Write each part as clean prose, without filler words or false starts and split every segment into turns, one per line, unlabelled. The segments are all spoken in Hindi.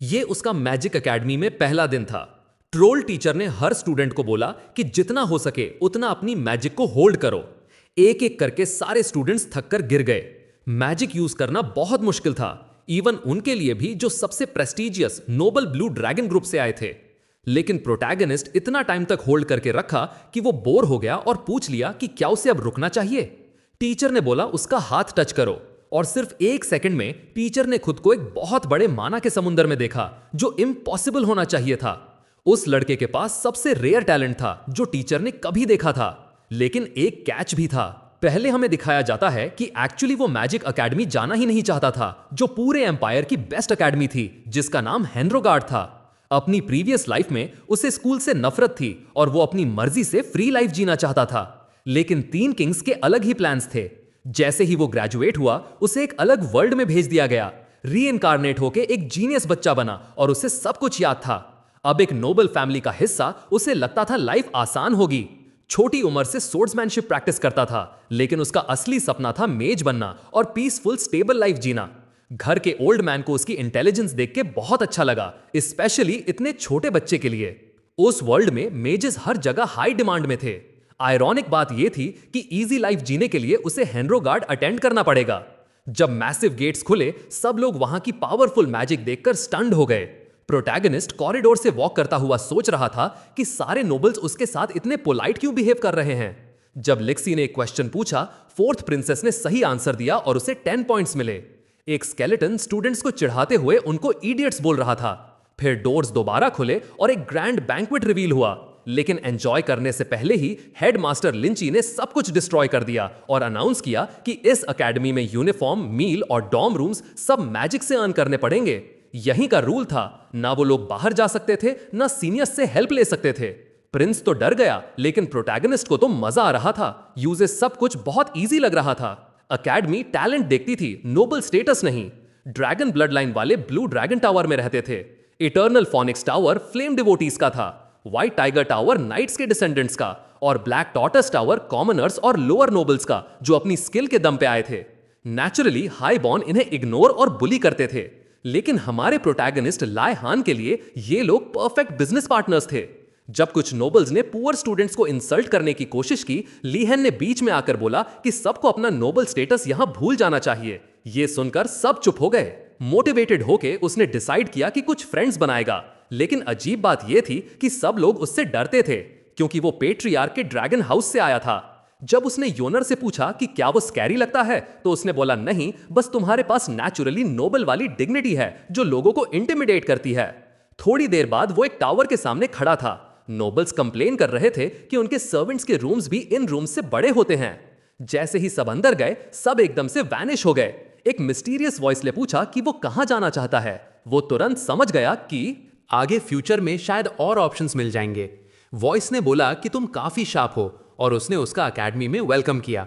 ये उसका मैजिक एकेडमी में पहला दिन था। ट्रोल टीचर ने हर स्टूडेंट को बोला कि जितना हो सके उतना अपनी मैजिक को होल्ड करो। एक एक करके सारे स्टूडेंट्स थककर गिर गए। मैजिक यूज करना बहुत मुश्किल था, इवन उनके लिए भी जो सबसे prestigious noble blue dragon group से आए थे। लेकिन प्रोटैगनिस्ट इतना टाइम तक होल्ड करके रखा कि वो बोर हो गया और पूछ लिया कि क्या उसे अब रुकना चाहिए। टीचर ने बोला उसका हाथ टच करो, और सिर्फ एक सेकंड में टीचर ने खुद को एक बहुत बड़े माना के समुंदर में देखा जो इम्पॉसिबल होना चाहिए था। उस लड़के के पास सबसे रेयर टैलेंट था जो टीचर ने कभी देखा था। लेकिन एक कैच भी था। पहले हमें दिखाया जाता है कि एक्चुअली वो मैजिक एकेडमी जाना ही नहीं चाहता था, जो पूरे एम्पायर की बेस्ट एकेडमी थी, जिसका नाम हेनरोगार्ड था। अपनी प्रीवियस लाइफ में उसे स्कूल से नफरत थी और वो अपनी मर्जी से फ्री लाइफ जीना चाहता था। लेकिन तीन किंग्स के अलग ही प्लान्स थे। जैसे ही वो ग्रेजुएट हुआ, उसे एक अलग वर्ल्ड में भेज दिया गया। रीइंकारनेट होके एक जीनियस बच्चा बना और उसे सब कुछ याद था। अब एक नोबल फैमिली का हिस्सा, उसे लगता था लाइफ आसान होगी। छोटी उम्र से सोर्ड्समैनशिप प्रैक्टिस करता था, लेकिन उसका असली सपना था मेज बनना और पीसफुल स्टेबल लाइफ जीना। घर के ओल्ड मैन को उसकी इंटेलिजेंस देख के बहुत अच्छा लगा, स्पेशली इतने छोटे बच्चे के लिए। उस वर्ल्ड में मेजेस हर जगह हाई डिमांड में थे। आयरॉनिक बात यह थी कि इजी लाइफ जीने के लिए उसे हेनरोगार्ड अटेंड करना पड़ेगा। जब मैसिव गेट्स खुले, सब लोग वहां की पावरफुल मैजिक देखकर स्टन्ड हो गए। प्रोटैगनिस्ट कॉरिडोर से वॉक करता हुआ सोच रहा था कि सारे नोबल्स उसके साथ इतने पोलाइट क्यों बिहेव कर रहे हैं। जब लिक्सी ने एक क्वेश्चन पूछा, फोर्थ प्रिंसेस ने सही आंसर दिया और उसे 10 पॉइंट्स मिले। एक स्केलेटन स्टूडेंट्स को चिढ़ाते हुए उनको इडियट्स बोल रहा था। फिर डोर्स दोबारा खुले और एक ग्रैंड बैंक्वेट रिवील हुआ। लेकिन एंजॉय करने से पहले ही हेडमास्टर लिंची ने सब कुछ डिस्ट्रॉय कर दिया और अनाउंस किया कि इस एकेडमी में यूनिफॉर्म, मील और डॉर्म रूम्स सब मैजिक से अर्न करने पड़ेंगे। यही का रूल था, ना वो लोग बाहर जा सकते थे, ना सीनियर्स से हेल्प ले सकते थे। प्रिंस तो डर गया, लेकिन प्रोटैगनिस्ट को तो मजा आ रहा था। यूजेस सब कुछ बहुत इजी लग रहा था। एकेडमी टैलेंट देखती थी, नोबल स्टेटस नहीं। ड्रैगन ब्लड लाइन वाले ब्लू ड्रैगन टावर में रहते थे। Eternal phoenix tower flame devotees का था। व्हाइट टाइगर टावर नाइट्स के डिसेंडेंट्स का, और ब्लैक टॉर्टस टावर कॉमनर्स और लोअर नोबल्स का, जो अपनी स्किल के दम पे आए थे। नेचुरली हाई बॉर्न इन्हें इग्नोर और बुली करते थे। लेकिन हमारे प्रोटैगनिस्ट लाय हान के लिए ये लोग परफेक्ट बिजनेस पार्टनर्स थे। जब कुछ नोबल्स ने पुअर स्टूडेंट्स को इंसल्ट करने की कोशिश की, लीहेन ने बीच में आकर बोला कि सबको अपना नोबल स्टेटस यहां भूल जाना चाहिए। यह सुनकर सब चुप हो गए। मोटिवेटेड होके उसने डिसाइड किया कि कुछ फ्रेंड्स बनाएगा। लेकिन अजीब बात यह थी कि सब लोग उससे डरते थे, क्योंकि वो पेट्रियार्क के ड्रैगन हाउस से आया था। जब उसने योनर से पूछा कि क्या वो स्कैरी लगता है, तो उसने बोला नहीं, बस तुम्हारे पास नेचुरली नोबल वाली डिग्निटी है जो लोगों को इंटिमिडेट करती है। थोड़ी देर बाद वो एक टावर के सामने खड़ा था। नोबल्स कंप्लेन कर रहे थे कि उनके सर्वेंट्स के रूम्स भी इन रूम्स से बड़े होते हैं। जैसे ही सब अंदर गए, सब एकदम से वैनिश हो गए। एक मिस्टीरियस वॉइस ने पूछा कि वो कहां जाना चाहता है। वो तुरंत समझ गया कि
आगे फ्यूचर में शायद और ऑप्शंस मिल जाएंगे। वॉइस ने बोला कि तुम काफी शार्प हो, और उसने उसका एकेडमी में वेलकम किया।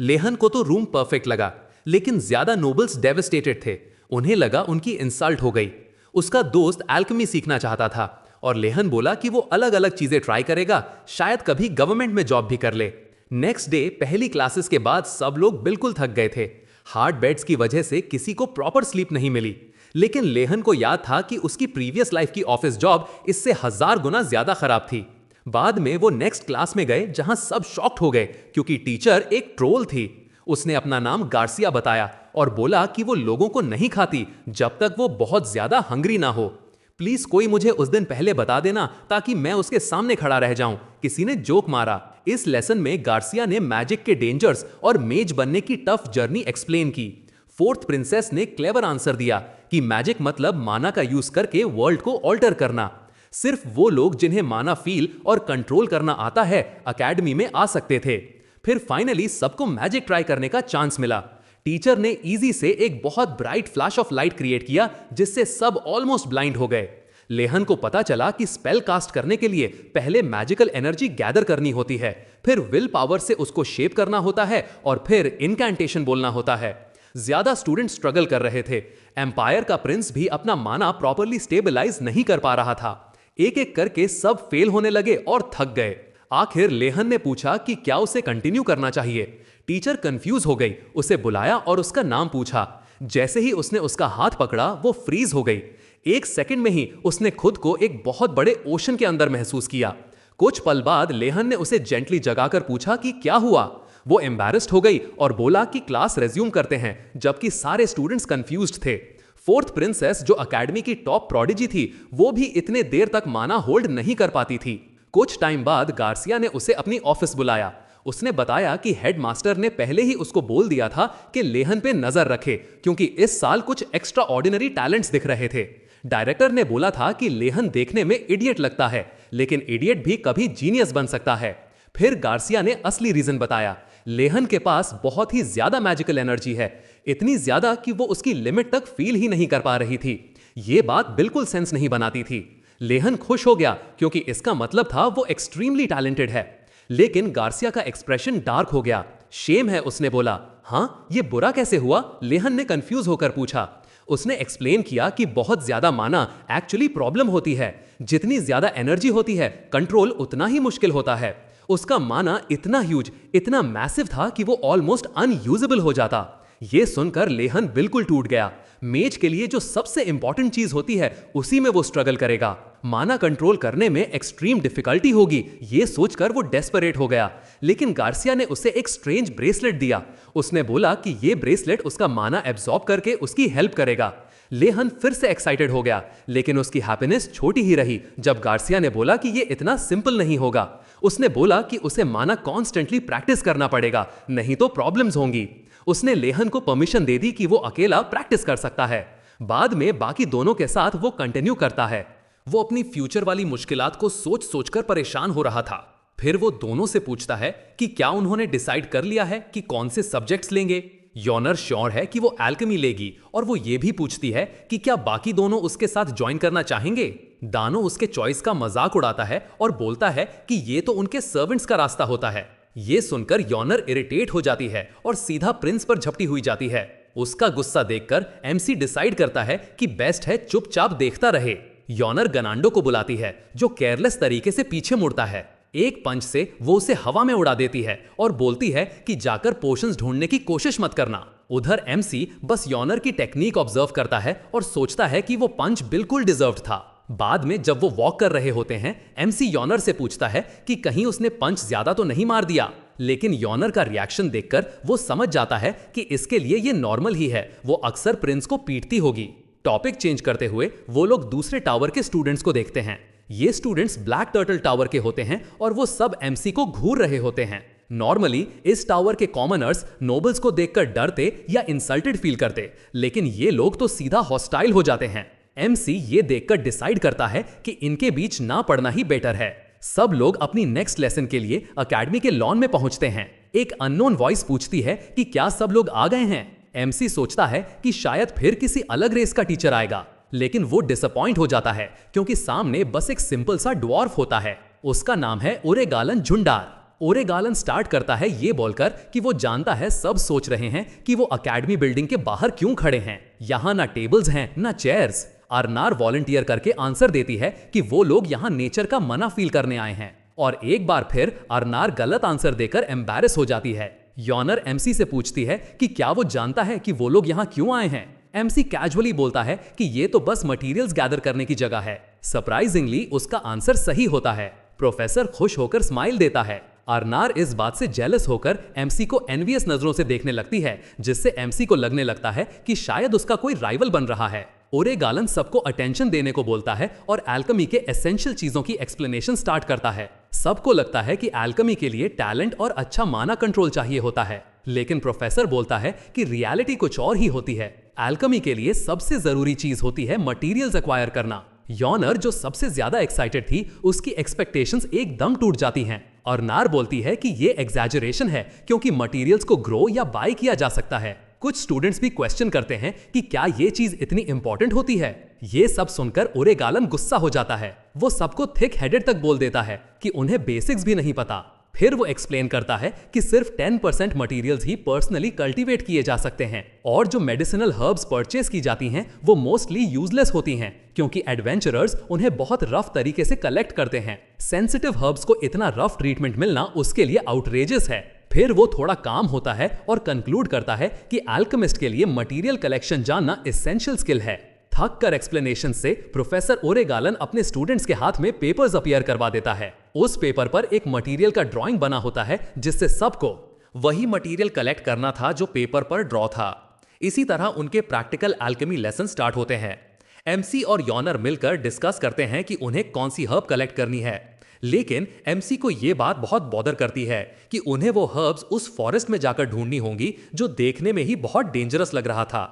लेहन को तो रूम परफेक्ट लगा, लेकिन ज्यादा नोबल्स डेविस्टेटेड थे। उन्हें लगा उनकी इंसल्ट हो गई। उसका दोस्त एल्केमी सीखना चाहता था, और लेहन बोला कि वो अलग अलग चीजें ट्राई करेगा, शायद कभी गवर्नमेंट में जॉब भी कर ले। नेक्स्ट डे पहली क्लासेस के बाद सब लोग बिल्कुल थक गए थे। हार्ड बेड्स की वजह से किसी को प्रॉपर स्लीप नहीं मिली। लेकिन लेहन को याद था कि उसकी प्रीवियस लाइफ की ऑफिस जॉब इससे 1000 गुना ज्यादा खराब थी। बाद में वो नेक्स्ट क्लास में गए, जहां सब शॉक्ड हो गए, क्योंकि टीचर एक ट्रोल थी। उसने अपना नाम गार्सिया बताया और बोला कि वो लोगों को नहीं खाती जब तक वो बहुत ज्यादा हंग्री ना हो। प्लीज कोई मुझे उस दिन पहले बता देना ताकि मैं उसके सामने खड़ा रह जाऊं, किसी ने जोक मारा। इस लेसन में गार्सिया ने मैजिक के डेंजर्स और मेज बनने की टफ जर्नी एक्सप्लेन की। फोर्थ प्रिंसेस ने क्लेवर आंसर दिया कि मैजिक मतलब माना का यूज करके वर्ल्ड को ऑल्टर करना। सिर्फ वो लोग जिन्हें माना फील और कंट्रोल करना आता है एकेडमी में आ सकते थे। फिर फाइनली सबको मैजिक ट्राई करने का चांस मिला। टीचर ने इजी से एक बहुत bright flash of light create किया, जिससे सब ऑलमोस्ट ब्लाइंड हो गए। लेहन को पता चला कि स्पेल कास्ट करने के लिए पहले मैजिकल एनर्जी गैदर करनी होती है, फिर विल पावर से उसको शेप करना होता है, और फिर इनकैंटेशन बोलना होता है। ज्यादा स्टूडेंट स्ट्रगल कर रहे थे। एम्पायर का प्रिंस भी अपना माना प्रॉपरली स्टेबलाइज नहीं कर पा रहा था। एक एक करके सब फेल होने लगे और थक गए। आखिर लेहन ने पूछा कि क्या उसे कंटिन्यू करना चाहिए। टीचर कंफ्यूज हो गई, उसे बुलाया और उसका नाम पूछा। जैसे ही उसने उसका हाथ पकड़ा, वो फ्रीज हो गई। 1 सेकंड में ही उसने खुद को एक बहुत बड़े ओशन के अंदर महसूस किया। कुछ पल बाद लेहन ने उसे जेंटली जगाकर पूछा कि क्या हुआ। वो एम्बैरेस्ड हो गई और बोला कि क्लास रेज्यूम करते हैं, जबकि सारे स्टूडेंट्स कंफ्यूज्ड थे। फोर्थ प्रिंसेस, जो अकेडमी की टॉप प्रोडिजी थी, वो भी इतने देर तक माना होल्ड नहीं कर पाती थी। कुछ टाइम बाद गार्सिया ने उसे अपनी ऑफिस बुलाया। उसने बताया कि हेडमास्टर ने पहले ही उसको बोल दिया था कि लेहन पे नजर रखे, क्योंकि इस साल कुछ एक्स्ट्रा ऑर्डिनरी टैलेंट्स दिख रहे थे। डायरेक्टर ने बोला था कि लेहन देखने में इडियट लगता है, लेकिन इडियट भी कभी जीनियस बन सकता है। फिर गार्सिया ने असली रीजन बताया। लेहन के पास बहुत ही ज्यादा मैजिकल एनर्जी है, इतनी ज्यादा कि वो उसकी लिमिट तक फील ही नहीं कर पा रही थी। ये बात बिल्कुल सेंस नहीं बनाती थी। लेहन खुश हो गया क्योंकि इसका मतलब था वो एक्सट्रीमली टैलेंटेड है। लेकिन गार्सिया का एक्सप्रेशन डार्क हो गया। शेम है, उसने बोला। हाँ, ये बुरा कैसे हुआ? लेहन ने कंफ्यूज होकर पूछा। उसने एक्सप्लेन किया कि बहुत ज्यादा माना एक्चुअली प्रॉब्लम होती है। जितनी ज्यादा एनर्जी होती है, कंट्रोल उतना ही मुश्किल होता है। उसका माना इतना ह्यूज, इतना मैसिव था कि वो ऑलमोस्ट अनयूजेबल हो जाता। ये सुनकर लेहन बिल्कुल टूट गया। मेज के लिए जो सबसे इंपॉर्टेंट चीज होती है, उसी में वो स्ट्रगल करेगा। माना कंट्रोल करने में एक्सट्रीम डिफिकल्टी होगी, ये सोचकर वो डेस्परेट हो गया। लेकिन गार्सिया ने उसे एक स्ट्रेंज ब्रेसलेट दिया। उसने बोला कि ये ब्रेसलेट उसका माना एब्जॉर्ब करके उसकी हेल्प करेगा। लेहन फिर से एक्साइटेड हो गया, लेकिन उसकी हैप्पीनेस छोटी ही रही जब गार्सिया ने बोला कि ये इतना सिंपल नहीं होगा। उसने बोला कि उसे माना कॉन्स्टेंटली प्रैक्टिस करना पड़ेगा, नहीं तो प्रॉब्लम्स होंगी। उसने लेहन को परमिशन दे दी कि वो अकेला प्रैक्टिस कर सकता है। बाद में बाकी दोनों के साथ वो कंटिन्यू करता है। वो अपनी फ्यूचर वाली मुश्किलात को सोच सोचकर परेशान हो रहा था। फिर वो दोनों से पूछता है कि क्या उन्होंने डिसाइड कर लिया है कि कौन से सब्जेक्ट्स लेंगे। योनर श्योर है कि वो एल्केमी लेगी, और वो ये भी पूछती है कि क्या बाकी दोनों उसके साथ ज्वाइन करना चाहेंगे। दानो उसके चॉइस का मजाक उड़ाता है और बोलता है कि ये तो उनके सर्वेंट्स का रास्ता होता है। ये सुनकर योनर इरिटेट हो जाती है और सीधा प्रिंस पर झपटी हुई जाती है। उसका गुस्सा देखकर एमसी डिसाइड करता है कि बेस्ट है चुपचाप देखता रहे। योनर गनांडो को बुलाती है, जो केयरलेस तरीके से पीछे मुड़ता है। एक पंच से वो उसे हवा में उड़ा देती है और बोलती है कि जाकर पोशंस ढूंढने की कोशिश मत करना। उधर एमसी बस योनर की टेक्निक ऑब्जर्व करता है और सोचता है कि वो पंच बिल्कुल डिजर्व्ड था। बाद में जब वो वॉक कर रहे होते हैं, एमसी योनर से पूछता है कि कहीं उसने पंच ज्यादा तो नहीं मार दिया। लेकिन योनर का रिएक्शन देखकर वो समझ जाता है कि इसके लिए ये नॉर्मल ही है, वो अक्सर प्रिंस को पीटती होगी। टॉपिक चेंज करते हुए वो लोग दूसरे टावर के स्टूडेंट्स को देखते हैं। ये स्टूडेंट्स ब्लैक टर्टल टावर के होते हैं और वो सब एमसी को घूर रहे होते हैं। नॉर्मली इस टावर के कॉमनर्स नोबल्स को देखकर डरते या इंसल्टेड फील करते, लेकिन ये लोग तो सीधा हॉस्टाइल हो जाते हैं। एमसी ये देखकर डिसाइड करता है कि इनके बीच ना पड़ना ही बेटर है। सब लोग अपनी नेक्स्ट लेसन के लिए एकेडमी के लॉन में पहुंचते हैं। एक अननोन वॉइस पूछती है कि क्या सब लोग आ गए हैं। एमसी सोचता है कि शायद फिर किसी अलग रेस का टीचर आएगा, लेकिन वो डिसअपॉइंट हो जाता है क्योंकि सामने बस एक सिंपल सा ड्वार्फ होता है। उसका नाम है ओरेगालन झुंडार। ओरेगालन स्टार्ट करता है ये बोलकर कि वो जानता है सब सोच रहे हैं कि वो एकेडमी बिल्डिंग के बाहर क्यों खड़े हैं। यहाँ ना टेबल्स हैं ना चेयर्स। अरनार वॉलंटियर करके आंसर देती है कि वो लोग यहाँ नेचर का मना फील करने आए हैं, और एक बार फिर अरनार गलत आंसर देकर एम्बैरेस हो जाती है। योनर एमसी से पूछती है कि क्या वो जानता है कि वो लोग यहाँ क्यों आए हैं। एमसी कैजुअली बोलता है कि ये तो बस मटेरियल्स गैदर करने की जगह है। सरप्राइजिंगली उसका आंसर सही होता है। प्रोफेसर खुश होकर स्माइल देता है। अरनार इस बात से जेलस होकर एमसी को एनवियस नजरों से देखने लगती है, जिससे एमसी को लगने लगता है कि शायद उसका कोई राइवल बन रहा है। ओरेगालन सबको अटेंशन देने को बोलता है और एल्केमी के एसेंशियल चीजों की एक्सप्लेनेशन स्टार्ट करता है। सबको लगता है कि एल्केमी के लिए टैलेंट और अच्छा माना कंट्रोल चाहिए होता है, लेकिन प्रोफेसर बोलता है कि रियलिटी कुछ और ही होती है। एल्केमी के लिए सबसे जरूरी चीज होती है मटेरियल्स एक्वायर करना। योनर, जो सबसे ज्यादा एक्साइटेड थी, उसकी एक्सपेक्टेशंस एकदम टूट जाती हैं। और नार बोलती है कि ये एग्जैजरेशन है क्योंकि मटेरियल्स को ग्रो या बाय किया जा सकता है। कुछ स्टूडेंट्स भी क्वेश्चन करते हैं कि क्या ये चीज इतनी इंपॉर्टेंट होती है। ये सब सुनकर ओरेगालन गुस्सा हो जाता है। वो सबको थिक हेडेड तक बोल देता है कि उन्हें बेसिक्स भी नहीं पता। फिर वो एक्सप्लेन करता है कि सिर्फ 10% मटेरियल्स ही पर्सनली कल्टीवेट किए जा सकते हैं, और जो मेडिसिनल हर्ब्स परचेस की जाती हैं वो मोस्टली यूजलेस होती हैं क्योंकि एडवेंचरर्स उन्हें बहुत रफ तरीके से कलेक्ट करते हैं। सेंसिटिव हर्ब्स को इतना रफ ट्रीटमेंट मिलना उसके लिए आउटरेजियस है। फिर वो थोड़ा काम होता है और कंक्लूड करता है कि अल्केमिस्ट के लिए मटेरियल कलेक्शन जानना एसेंशियल स्किल है।
थक कर एक्सप्लेनेशन से प्रोफेसर ओरेगालन अपने स्टूडेंट्स के हाथ में पेपर्स अपीयर करवा देता है। उस पेपर पर एक मटेरियल का ड्राइंग बना होता है जिससे सबको वही मटेरियल कलेक्ट करना था जो पेपर पर ड्रॉ था। इसी तरह उनके प्रैक्टिकल एल्केमी लेसन स्टार्ट होते हैं। एमसी और योनर मिलकर डिस्कस करते हैं कि उन्हें कौन सी हर्ब कलेक्ट करनी है, लेकिन एमसी को यह बात बहुत बॉदर करती है कि उन्हें वो हर्ब्स उस फॉरेस्ट में जाकर ढूंढनी होंगी जो देखने में ही बहुत डेंजरस लग रहा था।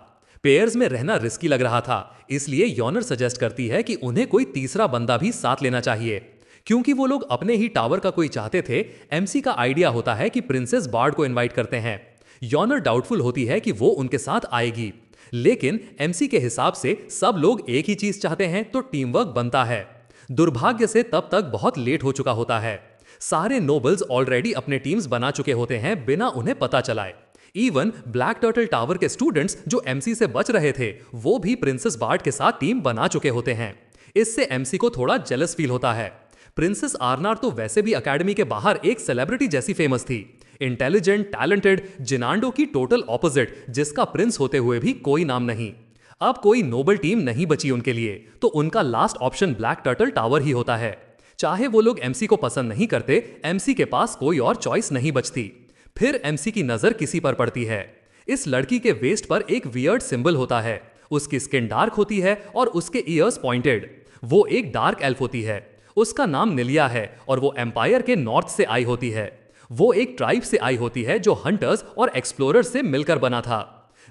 पेयर्स में रहना रिस्की लग रहा था, इसलिए योनर सजेस्ट करती है कि उन्हें कोई तीसरा बंदा भी साथ लेना चाहिए। क्योंकि वो लोग अपने ही टावर का कोई चाहते थे, एमसी का आइडिया होता है कि प्रिंसेस बार्ड को इनवाइट करते हैं। योनर डाउटफुल होती है कि वो उनके साथ आएगी, लेकिन एमसी के हिसाब से सब लोग एक ही चीज चाहते हैं तो टीम वर्क बनता है। दुर्भाग्य से तब तक बहुत लेट हो चुका होता है। सारे नोबल्स ऑलरेडी अपने टीम्स बना चुके होते हैं बिना उन्हें पता चलाए। इवन ब्लैक टर्टल टावर के स्टूडेंट्स जो एमसी से बच रहे थे वो भी प्रिंसेस बार्ड के साथ टीम बना चुके होते हैं। इससे एमसी को थोड़ा जेलस फील होता है। प्रिंसेस आर्नार तो वैसे भी एकेडमी के बाहर एक सेलिब्रिटी जैसी फेमस थी, इंटेलिजेंट, टैलेंटेड, जिनांडो की टोटल ऑपोजिट, जिसका प्रिंस होते हुए भी कोई नाम नहीं। अब कोई नोबल टीम नहीं बची उनके लिए, तो उनका last option black turtle tower ही होता है। चाहे वो लोग एमसी को पसंद नहीं करते, एमसी के पास कोई और चॉइस नहीं बचती। फिर एमसी की नजर किसी पर पड़ती है। इस लड़की के वेस्ट पर एक वियर्ड सिंबल होता है। उसकी स्किन डार्क होती है और उसके ईयर्स पॉइंटेड। वो एक डार्क एल्फ होती है। उसका नाम निलिया है और वो एम्पायर के नॉर्थ से आई होती है। वो एक ट्राइब से आई होती है जो हंटर्स और एक्सप्लोरर्स से मिलकर बना था।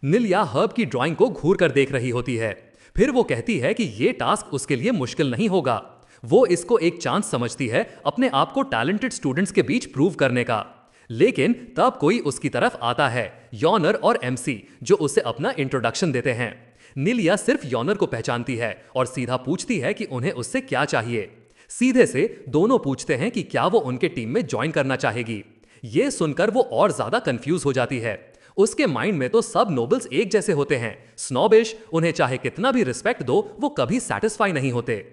निलिया हर्ब की ड्राइंग को घूर कर देख रही होती है। फिर वो कहती है कि ये टास्क उसके लिए मुश्किल नहीं होगा। वो इसको एक चांस समझती है अपने आप को टैलेंटेड स्टूडेंट्स के बीच प्रूव करने का। लेकिन तब कोई उसकी तरफ आता है, योनर और एमसी, जो उसे अपना इंट्रोडक्शन देते हैं। निलिया सिर्फ योनर को पहचानती है और सीधा पूछती है कि उन्हें उससे क्या चाहिए। सीधे से दोनों पूछते हैं कि क्या वो उनके टीम में ज्वाइन करना चाहेगी। ये सुनकर वो और ज्यादा कंफ्यूज हो जाती है। उसके माइंड में तो सब नोबल्स एक जैसे होते हैं, स्नॉबिश, उन्हें चाहे कितना भी रिस्पेक्ट दो वो कभी सेटिस्फाई नहीं होते।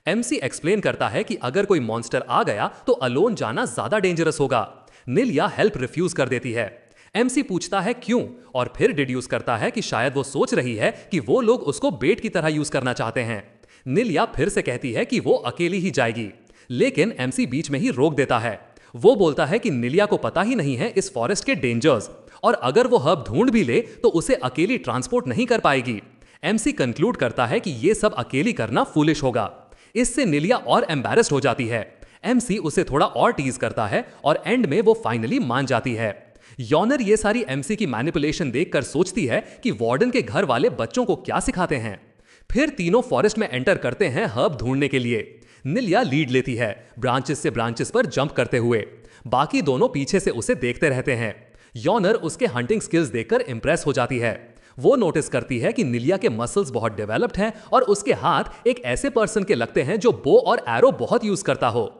एमसी एक्सप्लेन करता है कि अगर कोई मॉन्स्टर आ गया तो अलोन जाना ज्यादा डेंजरस होगा। निलिया हेल्प रिफ्यूज कर देती है। एमसी पूछता है क्यों, और फिर डिड्यूस करता है कि शायद वो सोच रही है कि वो लोग उसको बेट की तरह यूज करना चाहते हैं। निलिया फिर से कहती है कि वो अकेली ही जाएगी, लेकिन एमसी बीच में ही रोक देता है। वो बोलता है कि निलिया को पता ही नहीं है इस फॉरेस्ट के डेंजर्स, और अगर वो हब ढूंढ भी ले तो उसे अकेली ट्रांसपोर्ट नहीं कर पाएगी। एमसी कंक्लूड करता है कि ये सब अकेली करना फूलिश होगा। इससे निलिया और एम्बैरेस्ड हो जाती है। एमसी उसे थोड़ा और टीज करता है और एंड में वो फाइनली मान जाती है। योनर ये सारी एमसी की मैनिपुलेशन देखकर सोचती है कि वार्डन के घर वाले बच्चों को क्या सिखाते हैं। फिर तीनों फॉरेस्ट में एंटर करते हैं हब ढूंढने के लिए। निलिया लीड लेती है, ब्रांचेस से ब्रांचेस पर जंप करते हुए। बाकी दोनों पीछे से उसे देखते रहते हैं। योनर उसके हंटिंग स्किल्स देखकर इंप्रेस हो जाती है। वो नोटिस करती है कि निलिया के मसल्स बहुत डेवलप्ड हैं और उसके हाथ एक ऐसे पर्सन के लगते हैं जो बो और एरो बहुत यूज करता हो।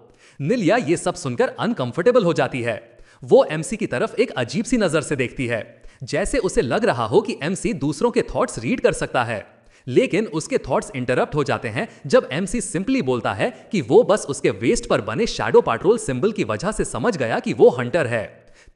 निलिया ये सब सुनकर अनकंफर्टेबल हो जाती है। वो एमसी की तरफ एक अजीब सी नजर से देखती है, जैसे उसे लग रहा हो कि एमसी दूसरों के थॉट्स रीड कर सकता है। लेकिन उसके थॉट्स इंटरप्ट हो जाते हैं जब एमसी सिंपली बोलता है कि वो बस उसके वेस्ट पर बने शैडो पेट्रोल सिंबल की वजह से समझ गया कि वो हंटर है।